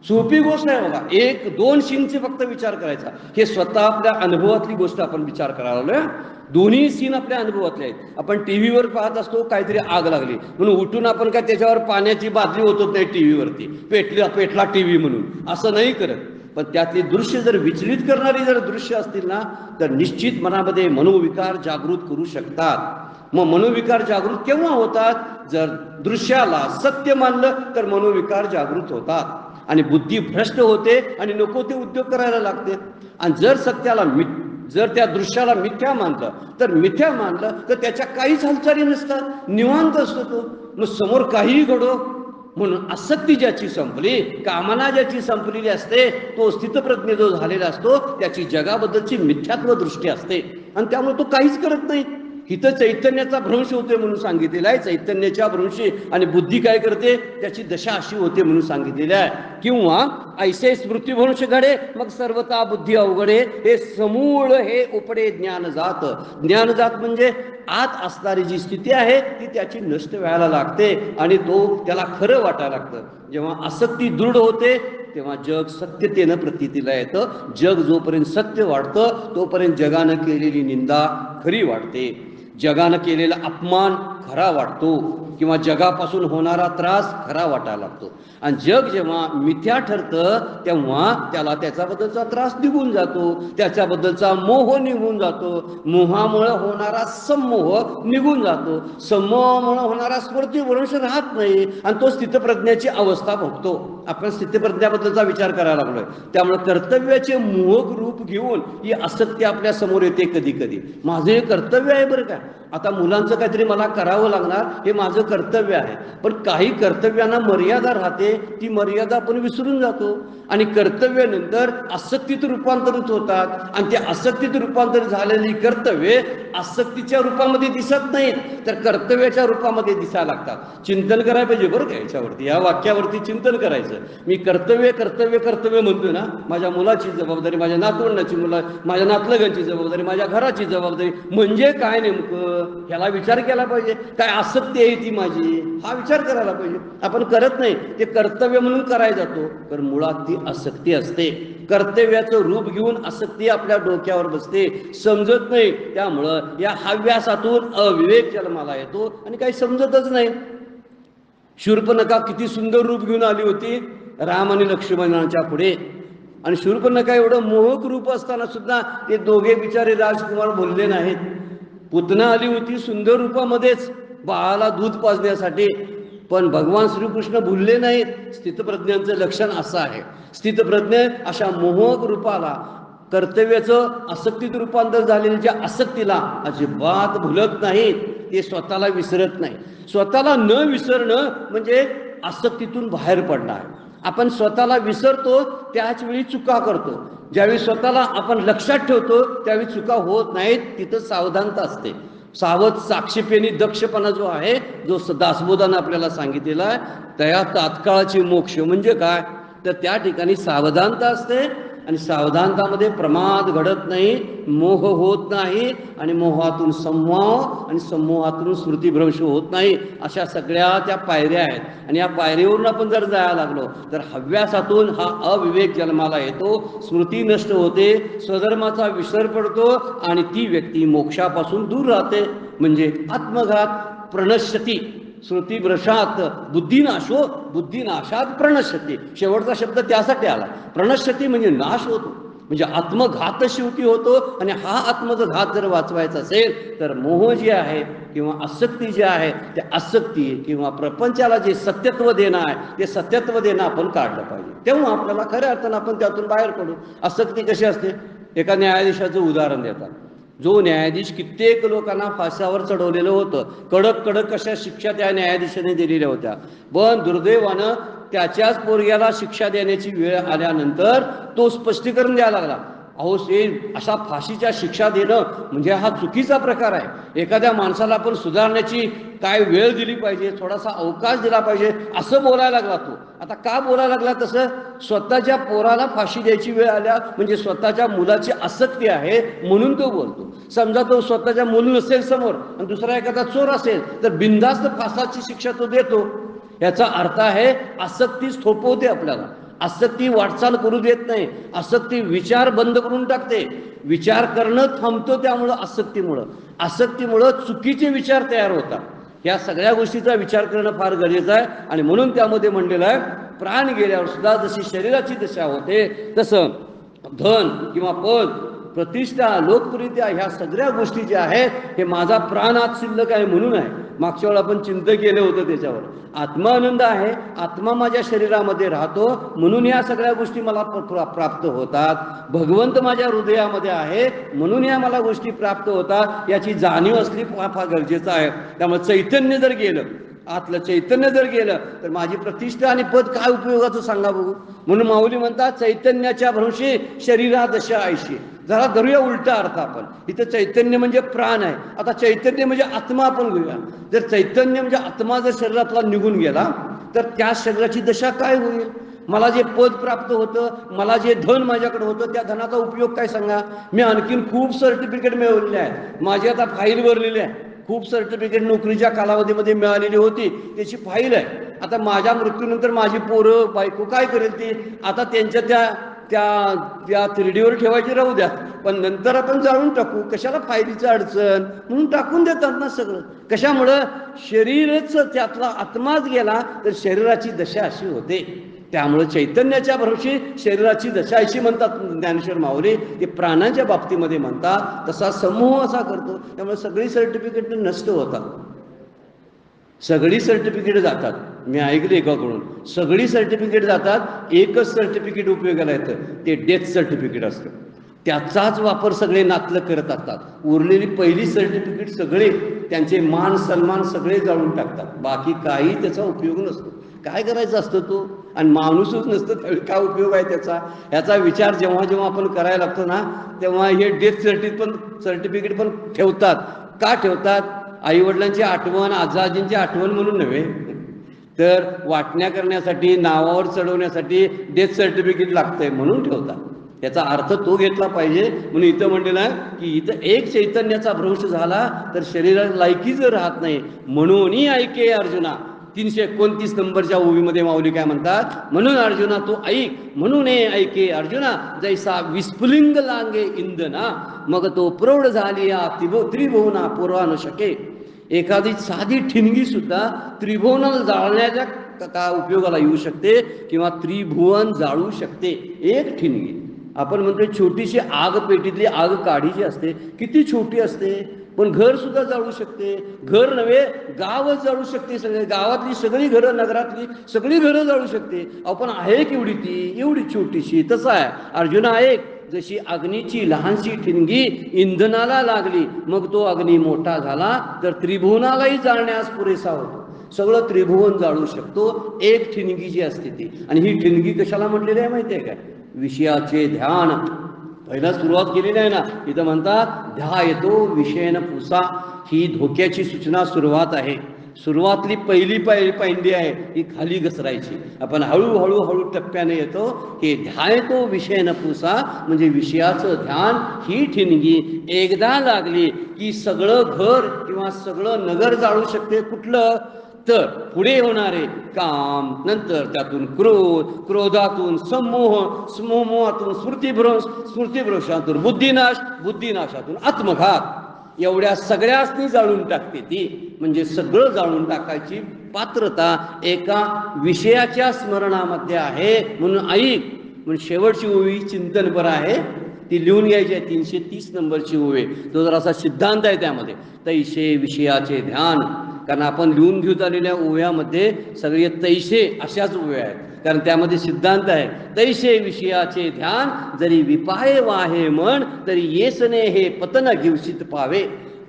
सोपी गोष्ट आहे बघा, 1-2 सीनचे फक्त विचार करायचा. हे स्वतः आपल्या अनुभवातली गोष्ट आपण विचार करायला लागलोय. दोन्ही सीन आपल्या अनुभवातले आहेत. आपण टीव्हीवर पाहत असतो, काहीतरी आग लागली म्हणून उठून आपण काय त्याच्यावर पाण्याची बादली होतच नाही टीव्हीवरती, पेटला टीव्ही म्हणून, असं नाही करत. पण त्यातली दृश्य जर विचलित करणारी जर दृश्य असतील ना तर निश्चित मनामध्ये मनोविकार जागृत करू शकतात. मग मनोविकार जागृत केव्हा होतात? जर दृश्याला सत्य मानलं तर मनोविकार जागृत होतात आणि बुद्धी भ्रष्ट होते आणि नको ते उद्योग करायला लागते. आणि जर त्या दृश्याला मिथ्या मानलं तर त्याच्या काहीच हालचाली नसतात, निवांत असतो तो. मग समोर काहीही घडो, म्हणून आसक्ती ज्याची संपली, कामना ज्याची संपलेली असते, तो स्थितप्रज्ञ जो झालेला असतो त्याची जगाबद्दलची मिथ्यात्व दृष्टी असते आणि त्यामुळे तो काहीच करत नाही. इथं चैतन्याचा भ्रंश होते म्हणून सांगितलेलं आहे, चैतन्याच्या भ्रंशी आणि बुद्धी काय करते त्याची दशा अशी होते म्हणून सांगितलेलं आहे. किंवा ऐसे स्मृतिभ्रंश घडे मग सर्वता बुद्धी अवघडे, हे समूळ हे उपडे ज्ञानजात. ज्ञानजात म्हणजे आत असणारी जी स्थिती आहे ती त्याची नष्ट व्हायला लागते आणि तो त्याला खरं वाटायला लागतं. जेव्हा आसक्ती दृढ होते तेव्हा जग सत्यतेनं प्रतीतीला येतं. जग जोपर्यंत सत्य वाटतं तोपर्यंत जगानं केलेली निंदा खरी वाटते, जगानं केलेला अपमान खरा वाटतो किंवा जगापासून होणारा त्रास खरा वाटायला लागतो. आणि जग जेव्हा मिथ्या ठरतं तेव्हा त्याला त्याच्याबद्दलचा त्रास निघून जातो, त्याच्याबद्दलचा मोह निघून जातो, मोहामुळे होणारा संमोह निघून जातो, संमोहामुळे होणारा स्मृतिभ्रंश राहत नाही आणि तो स्थितप्रज्ञाची अवस्था भोगतो. आपण स्थितप्रज्ञाबद्दलचा विचार करायला लागलोय. त्यामुळे कर्तव्याचे मोहक रूप घेऊन ही आसक्ती आपल्या समोर येते कधी कधी. माझं हे कर्तव्य आहे बरं का, आता मुलांचं काहीतरी मला करावं लागणार, हे माझं कर्तव्य आहे. पण काही कर्तव्यांना मर्यादा राहते, ती मर्यादा आपण विसरून जातो आणि कर्तव्यानंतर आसक्तीत रूपांतरित होतात आणि त्या आसक्तीत रूपांतरित झालेली कर्तव्ये आसक्तीच्या रूपामध्ये दिसत नाहीत तर कर्तव्याच्या रूपामध्ये दिसायला लागतात. चिंतन करायला पाहिजे बरं का याच्यावरती, या वाक्यावरती चिंतन करायचं. मी कर्तव्य कर्तव्य कर्तव्य म्हणतो ना, माझ्या मुलाची जबाबदारी, माझ्या नातवंडाची माझ्या नातलगांची जबाबदारी, माझ्या घराची जबाबदारी म्हणजे काय नेमकं, ह्याला विचार केला पाहिजे. काय आसक्ती आहे ती माझी, हा विचार करायला पाहिजे. आपण करत नाही, ते कर्तव्य म्हणून करायला जातो तर मुळात ती आसक्ती असते. कर्तव्याचं रूप घेऊन आसक्ती आपल्या डोक्यावर बसते, समजत नाही. त्यामुळं या हव्यासातून अविवेक जन्माला येतो आणि काही समजतच नाही. शूर्पणखा किती सुंदर रूप घेऊन आली होती राम आणि लक्ष्मणाच्या पुढे, आणि शूर्पणखा एवढं मोहक रूप असताना सुद्धा ते दोघे बिचारे राजकुमार बोलले नाहीत. पुतना आली होती सुंदर रूपामध्येच बाळाला दूध पाजण्यासाठी, पण भगवान श्रीकृष्ण भुलले नाहीत. स्थितप्रज्ञांचं लक्षण असं आहे. स्थितप्रज्ञ अशा मोहक रूपाला, कर्तव्याचं आसक्तीत रूपांतर झालेल्या ज्या आसक्तीला अजिबात भुलत नाहीत. ते स्वतःला विसरत नाही. स्वतःला न विसरणं म्हणजे आसक्तीतून बाहेर पडणं आहे. आपण स्वतःला विसरतो त्याच वेळी चुका करतो. ज्यावेळी स्वतःला आपण लक्षात ठेवतो त्यावेळी चुका होत नाहीत. तिथं सावधानता असते. सावध साक्षीपेनी दक्षपणा जो आहे, जो दासबोधानं आपल्याला सांगितलेला आहे, त्या तात्काळाची मोक्ष म्हणजे काय, तर त्या ठिकाणी सावधानता असते. आणि सावधानतामध्ये प्रमाद घडत नाही, मोह होत नाही, आणि मोहातून समूह आणि समूहातून स्मृतिभ्रंश होत नाही. अशा सगळ्या त्या पायऱ्या आहेत. आणि या पायरीवरून आपण जर जायला लागलो तर हव्यासातून हा अविवेक जन्माला येतो, स्मृती नष्ट होते, स्वधर्माचा विसर पडतो, आणि ती व्यक्ती मोक्षापासून दूर राहते. म्हणजे आत्मघात, प्रणश्यती. श्रुतिभ्रशात बुद्धिनाशो, बुद्धिनाशात प्रणश्यती. शेवटचा शब्द त्यासाठी आला. प्रणश्यती म्हणजे नाश होतो, म्हणजे आत्मघात शेवटी होतो. आणि हा आत्मघात जर वाचवायचा असेल तर मोह जे आहे किंवा आसक्ती जी आहे, त्या आसक्ती किंवा प्रपंचाला जे सत्यत्व देणं आहे, ते सत्यत्व देणं आपण काढलं पाहिजे. तेव्हा आपल्याला खऱ्या अर्थानं आपण त्यातून बाहेर पडू. आसक्ती कशी असते? एका न्यायाधीशाचं उदाहरण देतात. जो न्यायाधीश कित्येक लोकांना फासावर चढवलेलं होतं, कडक कडक अशा शिक्षा त्या न्यायाधीशाने दिलेल्या होत्या. पण दुर्दैवानं त्याच्याच पोरग्याला शिक्षा देण्याची वेळ आल्यानंतर तो स्पष्टीकरण द्यायला लागला. अहो अशा फाशीच्या शिक्षा देणं म्हणजे हा चुकीचा प्रकार आहे. एखाद्या माणसाला आपण सुधारण्याची काय वेळ दिली पाहिजे, थोडासा अवकाश दिला पाहिजे, असं बोलायला लागला तो. आता का बोलायला लागला तसं? स्वतःच्या पोराला फाशी द्यायची वेळ आल्या म्हणजे स्वतःच्या मुलाची आसक्ती आहे म्हणून तो बोलतो. समजा तो स्वतःच्या मूल नसेल समोर आणि दुसरा एखादा चोर असेल तर बिनधास्त फासाची शिक्षा तो देतो. याचा अर्थ आहे आसक्तीच थोपवते आपल्याला. आसक्ती वाटचाल करू देत नाही. आसक्ती विचार बंद करून टाकते. विचार करणं थांबतो. त्यामुळं आसक्तीमुळं चुकीचे विचार तयार होतात. या सगळ्या गोष्टीचा विचार करणं फार गरजेचं आहे. आणि म्हणून त्यामध्ये म्हणलेलं आहे, प्राण गेल्यावर सुद्धा जशी शरीराची दशा होते तसं धन किंवा पद, प्रतिष्ठा, लोकप्रियता, ह्या सगळ्या गोष्टी ज्या आहेत हे माझा प्राण आत शिल्लक आहे म्हणून आहे. मागच्या वेळेला आपण चिंतन केलं होतं त्याच्यावर. आत्मा आनंद आहे, आत्मा माझ्या शरीरामध्ये राहतो म्हणून या सगळ्या गोष्टी मला प्राप्त होतात. भगवंत माझ्या हृदयामध्ये आहे म्हणून या मला गोष्टी प्राप्त होतात. याची जाणीव असली फार गरजेचं आहे. त्यामुळे चैतन्य जर गेलं, आतलं चैतन्य जर गेलं तर माझी प्रतिष्ठा आणि पद काय उपयोगाचं सांगा बघू. म्हणून माऊली म्हणतात, चैतन्याच्या भ्रंशी शरीरा दशा ऐशी. जरा धरूया उलटा अर्थ आपण. इथं चैतन्य म्हणजे प्राण आहे. आता चैतन्य म्हणजे आत्मा आपण घेऊया. जर चैतन्य म्हणजे आत्मा जर शरीरातला निघून गेला तर त्या शरीराची दशा काय होईल? मला जे पद प्राप्त होतं, मला जे धन माझ्याकडे होतं, त्या धनाचा उपयोग काय सांगा. मी आणखीन खूप सर्टिफिकेट मिळवलेले आहेत. माझी आता फाईल भरलेली आहे. खूप सर्टिफिकेट नोकरीच्या कालावधीमध्ये मिळालेली होती, त्याची फाईल आहे. आता माझ्या मृत्यूनंतर माझी पोरं बायको काय करेल ती? आता त्यांच्या त्या तिरडीवर ठेवायची राहू द्या, पण नंतर आपण जाळून टाकू. कशाला फायलीचं अडचण म्हणून टाकून देतात ना सगळं. कशामुळं? शरीरच त्यातला आत्माच गेला तर शरीराची दशा अशी होते. त्यामुळे चैतन्याच्या भरोशी शरीराची दशा अशी म्हणतात ज्ञानेश्वर माऊली. ते प्राणांच्या बाबतीमध्ये म्हणतात. तसा समूह असा करतो. त्यामुळे सगळी सर्टिफिकेट नष्ट होतात. सगळी सर्टिफिकेट जातात. मी ऐकलं एकाकडून, सगळी सर्टिफिकेट जातात, एकच सर्टिफिकेट उपयोगाला येतं, ते डेथ सर्टिफिकेट असतं. त्याचाच वापर सगळे नातलं करत असतात. उरलेली पहिली सर्टिफिकेट सगळे त्यांचे मान सन्मान सगळे जाळून टाकतात. बाकी काही त्याचा उपयोग नसतो. काय करायचं असतं तो? आणि माणूसच नसतं त्यावेळी काय उपयोग आहे त्याचा? ह्याचा विचार जेव्हा जेव्हा आपण करायला लागतो ना, तेव्हा हे डेथ सर्टिफिकेट पण ठेवतात. का ठेवतात? आईवडिलांची आठवण, आजाजींची आठवण म्हणून नव्हे, तर वाटण्या करण्यासाठी, नावावर चढवण्यासाठी डेथ सर्टिफिकेट लागतंय म्हणून ठेवतात. याचा अर्थ तो घेतला पाहिजे. म्हणून इथं म्हणलेलं आहे की इथं एक चैतन्याचा भ्रंश झाला तर शरीराला लायकी जर राहत नाही. म्हणून ऐके अर्जुना, 329 नंबरच्या ओवीमध्ये माऊली काय म्हणतात? म्हणून अर्जुना तू ऐक, म्हणून ऐके अर्जुना, जैसा विस्फुलिंग लांगे इंधना, मग तो प्रौढ झाली या त्रिभुवना पुरवा न शके. एखादी साधी ठिणगी सुद्धा त्रिभुवनाला जाळण्याच्या का उपयोगाला येऊ शकते किंवा त्रिभुवन जाळू शकते. एक ठिणगी, आपण म्हणतो छोटीशी आग, पेटीतली आग काढीची असते, किती छोटी असते, पण घर सुद्धा जाळू शकते. घर नव्हे, गावच जाळू शकते. सगळे गावातली सगळी घरं, नगरातली सगळी घरं जाळू शकते. आपण आहे केवढी ती, एवढी छोटीशी. तसं आहे अर्जुना, ऐक, जशी अग्नीची लहानशी ठिणगी इंधनाला लागली, मग तो अग्नी मोठा झाला तर त्रिभुवनालाही जाळण्यास पुरेसा होतो. सगळं त्रिभुवन जाळू शकतो एक ठिणगी जी असते ती. आणि ही ठिणगी कशाला म्हटलेली आहे माहिती आहे काय? विषयाचे ध्यान. पहिला सुरुवात केलेली आहे ना, इथं म्हणतात ध्यायतो विषयन पुसा. ही धोक्याची सूचना सुरुवात आहे. सुरुवातली पहिली पैंडी आहे ही खाली घसरायची. आपण हळूहळू टप्प्याने येतो की ध्यायतो विषय न पुसा, म्हणजे विषयाचं ध्यान. ही ठिणगी एकदा लागली की सगळं घर किंवा सगळं नगर जाळू शकते. कुठलं तर पुढे होणारे काम, नंतर त्यातून क्रोध, क्रोधातून समोह, समोहातून स्मृतिभ्रंश, स्मृतिभ्रंशातून बुद्धिनाश, बुद्धिनाशातून आत्मघात. एवढ्या सगळ्यासनी जाळून टाकते ती. म्हणजे सगळं जाळून टाकायची पात्रता एका विषयाच्या स्मरणामध्ये आहे. म्हणून ऐक, म्हणून शेवटची ओवी चिंतनपर आहे, ती लिहून घ्यायची आहे. 330 नंबरची ओवी. तो जरासा सिद्धांत आहे त्यामध्ये. तैसे विषयाचे ध्यान. कारण आपण लिहून घेत आलेल्या ओव्यामध्ये सगळे तैसे अशाच ओव्या आहेत. कारण त्यामध्ये सिद्धांत आहे. तैसे विषयाचे ध्यान, जरी विपाये वाहे मन, तरी येसने हे पतन घेवशीत पावे.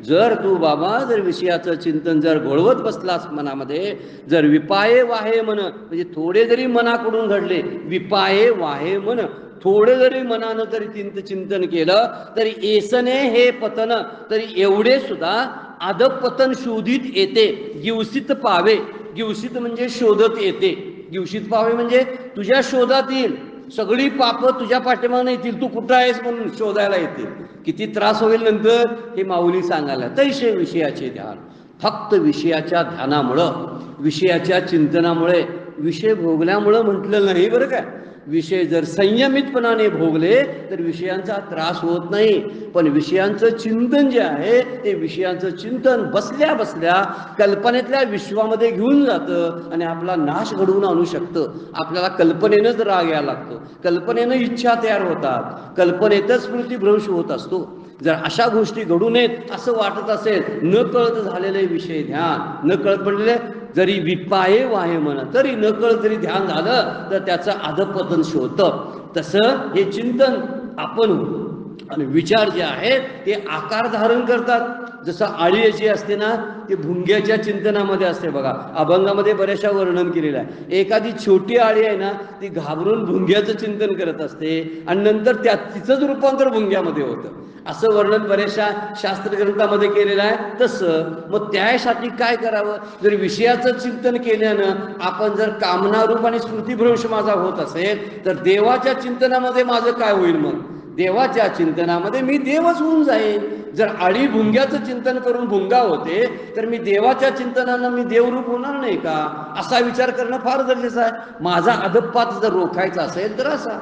जर तू बाबा जर विषयाचं चिंतन जर घोळवत बसलास मनामध्ये, जर विपाये वाहे मन, म्हणजे थोडे जरी मनाकडून घडले, विपाये वाहे मन, थोडं जरी मनानं तरी चिंतन केलं तरी येसने हे पतन, तरी एवढे सुद्धा अधपतन शोधित येते. गिवसित पावे. गिवसित म्हणजे शोधत येते. गिवसित पावे म्हणजे तुझ्या शोधात येईल. सगळी पापं तुझ्या पाठीमागून येतील. तू कुठं आहेस म्हणून शोधायला येतील. किती त्रास होईल नंतर हे माऊली सांगायला. तैसे विषयाचे ध्यान. फक्त विषयाच्या ध्यानामुळं, विषयाच्या चिंतनामुळे, विषय भोगल्यामुळं म्हटलं नाही बरं काय. विषय जर संयमितपणाने भोगले तर विषयांचा त्रास होत नाही. पण विषयांचं चिंतन जे आहे ते विषयांचं चिंतन बसल्या बसल्या कल्पनेतल्या विश्वामध्ये घेऊन जातं आणि आपला नाश घडवून आणू शकतं. आपल्याला कल्पनेनंच राग यायला लागतो, कल्पनेनं इच्छा तयार होतात, कल्पनेतच स्मृतिभ्रंश होत असतो. जर अशा गोष्टी घडू नयेत असं वाटत असेल, न कळत झालेले विषय ध्यान, न कळत म्हणलेले जरी विपाये वाहे म्हणा, तरी न कळत जरी ध्यान झालं तर त्याचं अधपतन शोधतं. तसं हे चिंतन आपण होतं. आणि विचार जे आहेत ते आकार धारण करतात. जसं आळी जी असते ना, ते भुंग्याच्या चिंतनामध्ये असते बघा. अभंगामध्ये बऱ्याचशा वर्णन केलेलं आहे. एखादी छोटी आळी आहे ना, ती घाबरून भुंग्याचं चिंतन करत असते आणि नंतर तिचंच रूपांतर भुंग्यामध्ये होतं. असं वर्णन बऱ्याचशा शास्त्र ग्रंथामध्ये केलेलं आहे. तसं मग त्यासाठी काय करावं? जर विषयाचं चिंतन केल्यानं आपण जर कामनारूप आणि स्मृतिभ्रंश माझा होत असेल तर देवाच्या चिंतनामध्ये माझं काय होईल? मग देवाच्या चिंतनामध्ये मी देवच होऊन जाईन. जर आळी भुंग्याचं चिंतन करून भुंगा होते तर मी देवाच्या चिंतनानं मी देवरूप होणार नाही का? असा विचार करणं फार गरजेचं आहे. माझा अधपात जर रोखायचा असेल तर असा.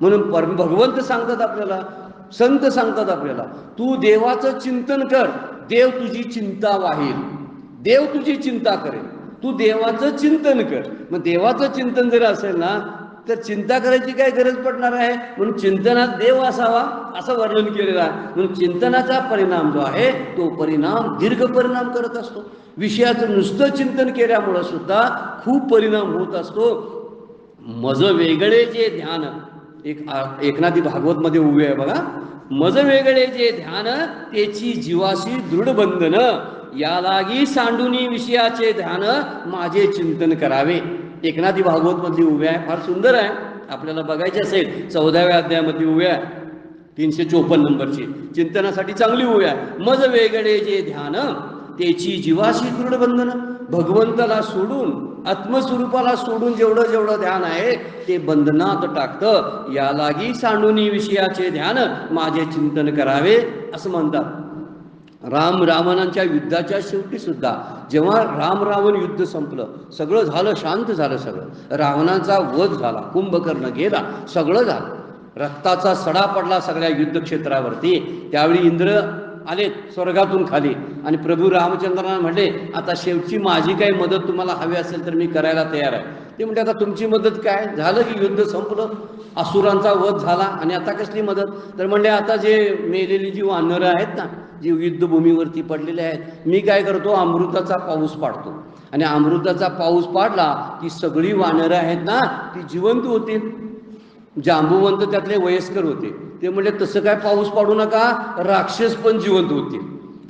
म्हणून भगवंत सांगतात आपल्याला, संत सांगतात आपल्याला, तू देवाचं चिंतन कर, देव तुझी चिंता वाहील, देव तुझी चिंता करेल. तू देवाचं चिंतन कर. मग देवाचं चिंतन जर असेल ना तर चिंता करायची काय गरज पडणार आहे? म्हणून चिंतनात देव असावा असं वर्णन केलेलं आहे. म्हणून चिंतनाचा परिणाम जो आहे तो परिणाम दीर्घ परिणाम करत असतो. विषयाचं नुसतं चिंतन केल्यामुळं सुद्धा खूप परिणाम होत असतो. मज वेगळे जे ध्यान, एकनाथी भागवत मध्ये उभे आहे बघा. मज वेगळे जे ध्यान, त्याची जीवाशी दृढ बंधन, या लागी सांडुनी विषयाचे ध्यान, माझे चिंतन करावे. एकनाथी भागवत मधली उभे आहे, फार सुंदर आहे. आपल्याला बघायचे असेल 14व्या अध्यायामध्ये उभे आहे, 354 नंबरची. चिंतनासाठी चांगली उभे आहे. मज वेगळे जे ध्यान, त्याची जीवाशी दृढ बंधन. भगवंताला सोडून, आत्मस्वरूपाला सोडून जेवढं जेवढं ध्यान आहे ते बंधनात टाकतं. या लागी सांडुनी विषयाचे ध्यान, माझे चिंतन करावे असं म्हणतात. राम रावणांच्या युद्धाच्या शेवटी सुद्धा जेव्हा राम रावण युद्ध संपलं, सगळं झालं, शांत झालं सगळं, रावणाचा वध झाला, कुंभकर्ण गेला, सगळं झालं, रक्ताचा सडा पडला सगळ्या युद्धक्षेत्रावरती. त्यावेळी इंद्र आले स्वर्गातून खाली आणि प्रभू रामचंद्रांना म्हणले, आता शेवटची माझी काही मदत तुम्हाला हवी असेल तर मी करायला तयार आहे. ते म्हणते, आता तुमची मदत काय? झालं की युद्ध संपलं, असुरांचा वध झाला आणि आता कसली मदत? तर म्हणले, आता जे मेलेली जी वानरं आहेत ना जे युद्धभूमीवरती पडलेले आहेत. मी काय करतो, अमृताचा पाऊस पाडतो आणि अमृताचा पाऊस पाडला की सगळी वानरं आहेत ना ती जिवंत होतील. जांबुवंत त्यातले वयस्कर होते, ते म्हणले तसं काय पाऊस पाडू नका, राक्षस पण जिवंत होतील.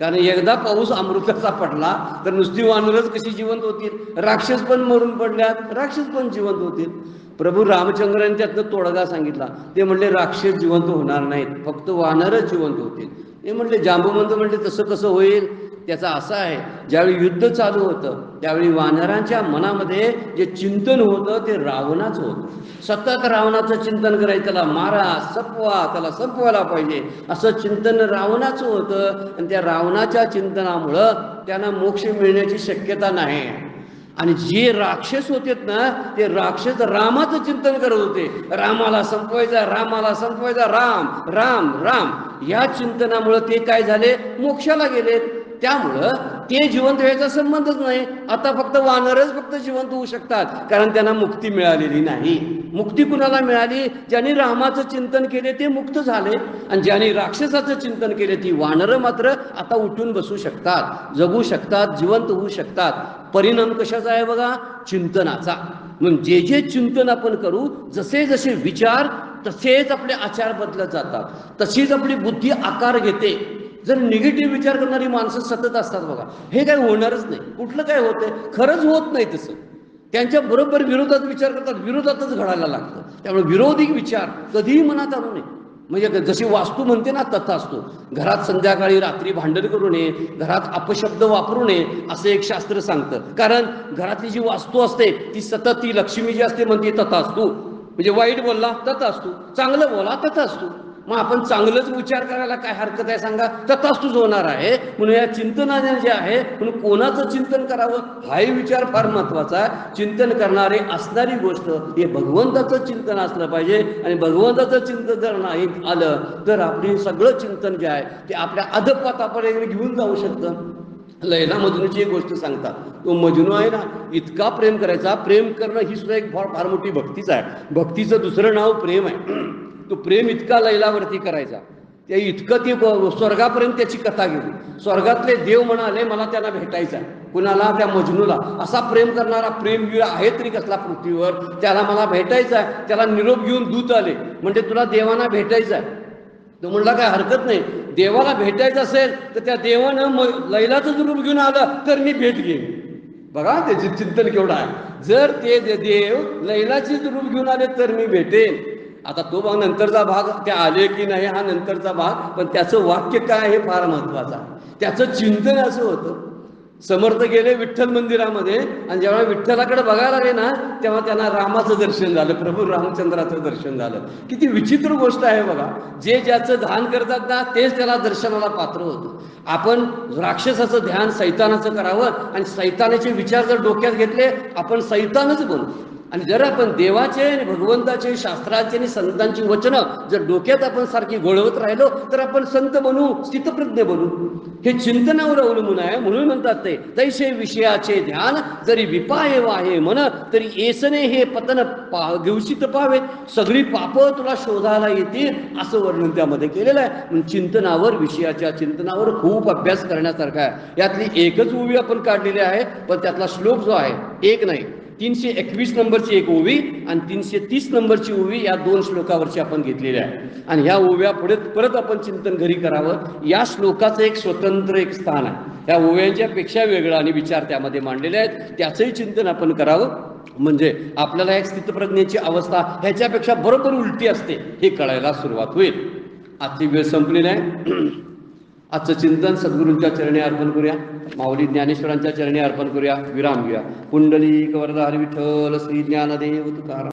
कारण एकदा पाऊस अमृताचा पडला तर नुसती वानरच कशी जिवंत होतील, राक्षस पण मरून पडल्यात, राक्षस पण जिवंत होतील. प्रभू रामचंद्रांनी त्यातनं तोडगा सांगितला. ते म्हणले राक्षस जिवंत होणार नाहीत, फक्त वानरच जिवंत होतील. ते म्हणले, जांबुवंत म्हणले तसं कसं होईल. त्याचा असा आहे, ज्यावेळी युद्ध चालू होतं त्यावेळी वानरांच्या मनामध्ये जे चिंतन होतं ते रावणाचं होतं. सतत रावणाचं चिंतन करायचं, त्याला मारा, संपवा, त्याला संपवायला पाहिजे असं चिंतन रावणाचं होतं. आणि त्या रावणाच्या चिंतनामुळं त्यांना मोक्ष मिळण्याची शक्यता नाही. आणि जे राक्षस होते ना ते राक्षस रामाचं चिंतन करत होते, रामाला संपवायचा, रामाला संपवायचा, राम राम राम. या चिंतनामुळं ते काय झाले, मोक्षाला गेले. त्यामुळं ते जिवंत व्हायचा संबंधच नाही. आता फक्त वानरच फक्त जिवंत होऊ शकतात, कारण त्यांना मुक्ती मिळालेली नाही. मुक्ती कुणाला मिळाली, ज्यांनी रामाचं चिंतन केले ते मुक्त झाले, आणि ज्यांनी राक्षसाचं चिंतन केले ती वानरं मात्र आता उठून बसू शकतात, जगू शकतात, जिवंत होऊ शकतात. परिणाम कशाचा आहे बघा, चिंतनाचा. म्हणून जे जे चिंतन आपण करू, जसे जसे विचार तसेच आपले आचार बदलत जातात, तशीच आपली बुद्धी आकार घेते. जर निगेटिव्ह विचार करणारी माणसं सतत असतात बघा, हे काय होणारच नाही. कुठलं काय होतंय, खरंच होत नाही तसं. त्यांच्या बरोबर विरोधात विचार करतात, विरोधातच घडायला लागतं. त्यामुळे विरोधी विचार कधीही मनात आणू नये. म्हणजे जशी वास्तू म्हणते ना तथा असतो. घरात संध्याकाळी रात्री भांडण करू नये, घरात अपशब्द वापरू नये असं एक शास्त्र सांगतं. कारण घरातली जी वास्तू असते ती सतत, ती लक्ष्मी जी असते म्हणते तथा असतो. म्हणजे वाईट बोलला तथा असतो, चांगलं बोला तथा असतो. मग आपण चांगलंच विचार करायला काय हरकत आहे सांगा, तथास्तुच होणार आहे. म्हणून या चिंतनाने जे आहे, म्हणून कोणाचं चिंतन करावं हाही विचार फार महत्वाचा आहे. चिंतन करणारे असणारी गोष्ट हे भगवंताचं चिंतन असलं पाहिजे. आणि भगवंताचं चिंतन जर नाही आलं तर आपली सगळं चिंतन जे आहे ते आपल्या अधपतापर्यंत घेऊन जाऊ शकतं. लैला मजनूची एक गोष्ट सांगतात. तो मजनू आहे ना, इतका प्रेम करायचा, प्रेम करणं ही सुद्धा एक फार मोठी भक्तीच आहे. भक्तीचं दुसरं नाव प्रेम आहे. तो प्रेम इतका लैलावरती करायचा, ते इतकं ते स्वर्गापर्यंत त्याची कथा गेली. स्वर्गातले देव म्हणाले मला त्यांना भेटायचं आहे. कुणाला, त्या मजनूला. असा प्रेम करणारा प्रेमवीर आहे तरी कसला पृथ्वीवर, त्याला मला भेटायचं आहे. त्याला निरोप घेऊन दूत आले, म्हणजे तुला देवांना भेटायचं आहे. तो म्हणला काय हरकत नाही, देवाला भेटायचं असेल तर त्या देवानं लैलाचं रूप घेऊन आलं तर मी भेट घेईन. बघा त्याचे चिंतन केवढं आहे. जर ते देव लैलाचे रूप घेऊन आले तर मी भेटेन. आता तो भाग नंतरचा भाग, ते आले की नाही हा नंतरचा भाग, पण त्याचं वाक्य काय हे फार महत्वाचं आहे. त्याचं चिंतन असं होतं. समर्थ गेले विठ्ठल मंदिरामध्ये, आणि जेव्हा विठ्ठलाकडे बघायला लागले ना तेव्हा त्यांना रामाचं दर्शन झालं, प्रभू रामचंद्राचं दर्शन झालं. किती विचित्र गोष्ट आहे बघा. जे ज्याचं ध्यान करतात ना तेच त्याला दर्शनाला पात्र होतं. आपण राक्षसाचं ध्यान सैतानाचं करावं, आणि सैतानाचे विचार जर डोक्यात घेतले आपण सैतानच बनू. आणि जर आपण देवाचे आणि भगवंताचे, शास्त्राचे आणि संतांची वचनं जर डोक्यात आपण सारखी घोळवत राहिलो तर आपण संत बनू, स्थितप्रज्ञ बनू. हे चिंतनावर अवलंबून आहे. म्हणून म्हणतात ते तैसे विषयाचे ध्यान जरी विपाये वाहे मन, तरी येसने हे पतन घेऊशीत पावे. सगळी पापं तुला शोधायला येतील असं वर्णन त्यामध्ये केलेलं आहे. म्हणून चिंतनावर, विषयाच्या चिंतनावर खूप अभ्यास करण्यासारखा आहे. यातली एकच ओवी आपण काढलेली आहे, पण त्यातला श्लोक जो आहे एक नाही, 321 नंबरची एक ओवी आणि 330 नंबरची ओवी, या 2 श्लोकावरची आपण घेतलेल्या आहे. आणि ह्या ओव्या पुढे परत आपण चिंतन घरी करावं. या श्लोकाचं एक स्वतंत्र एक स्थान आहे. ह्या ओव्यांच्या पेक्षा वेगळं आणि विचार त्यामध्ये मांडलेले आहेत, त्याचंही चिंतन आपण करावं. म्हणजे आपल्याला एक स्थितप्रज्ञेची अवस्था ह्याच्यापेक्षा बरोबर उलटी असते हे कळायला सुरुवात होईल. आजची वेळ संपलेली आहे. आजचं चिंतन सद्गुरूंच्या चरणी अर्पण करूया, माऊली ज्ञानेश्वरांच्या चरणी अर्पण करूया, विराम घेऊया. पुंडलिक वरदा हरी विठ्ठल श्री ज्ञानदेव तुकाराम.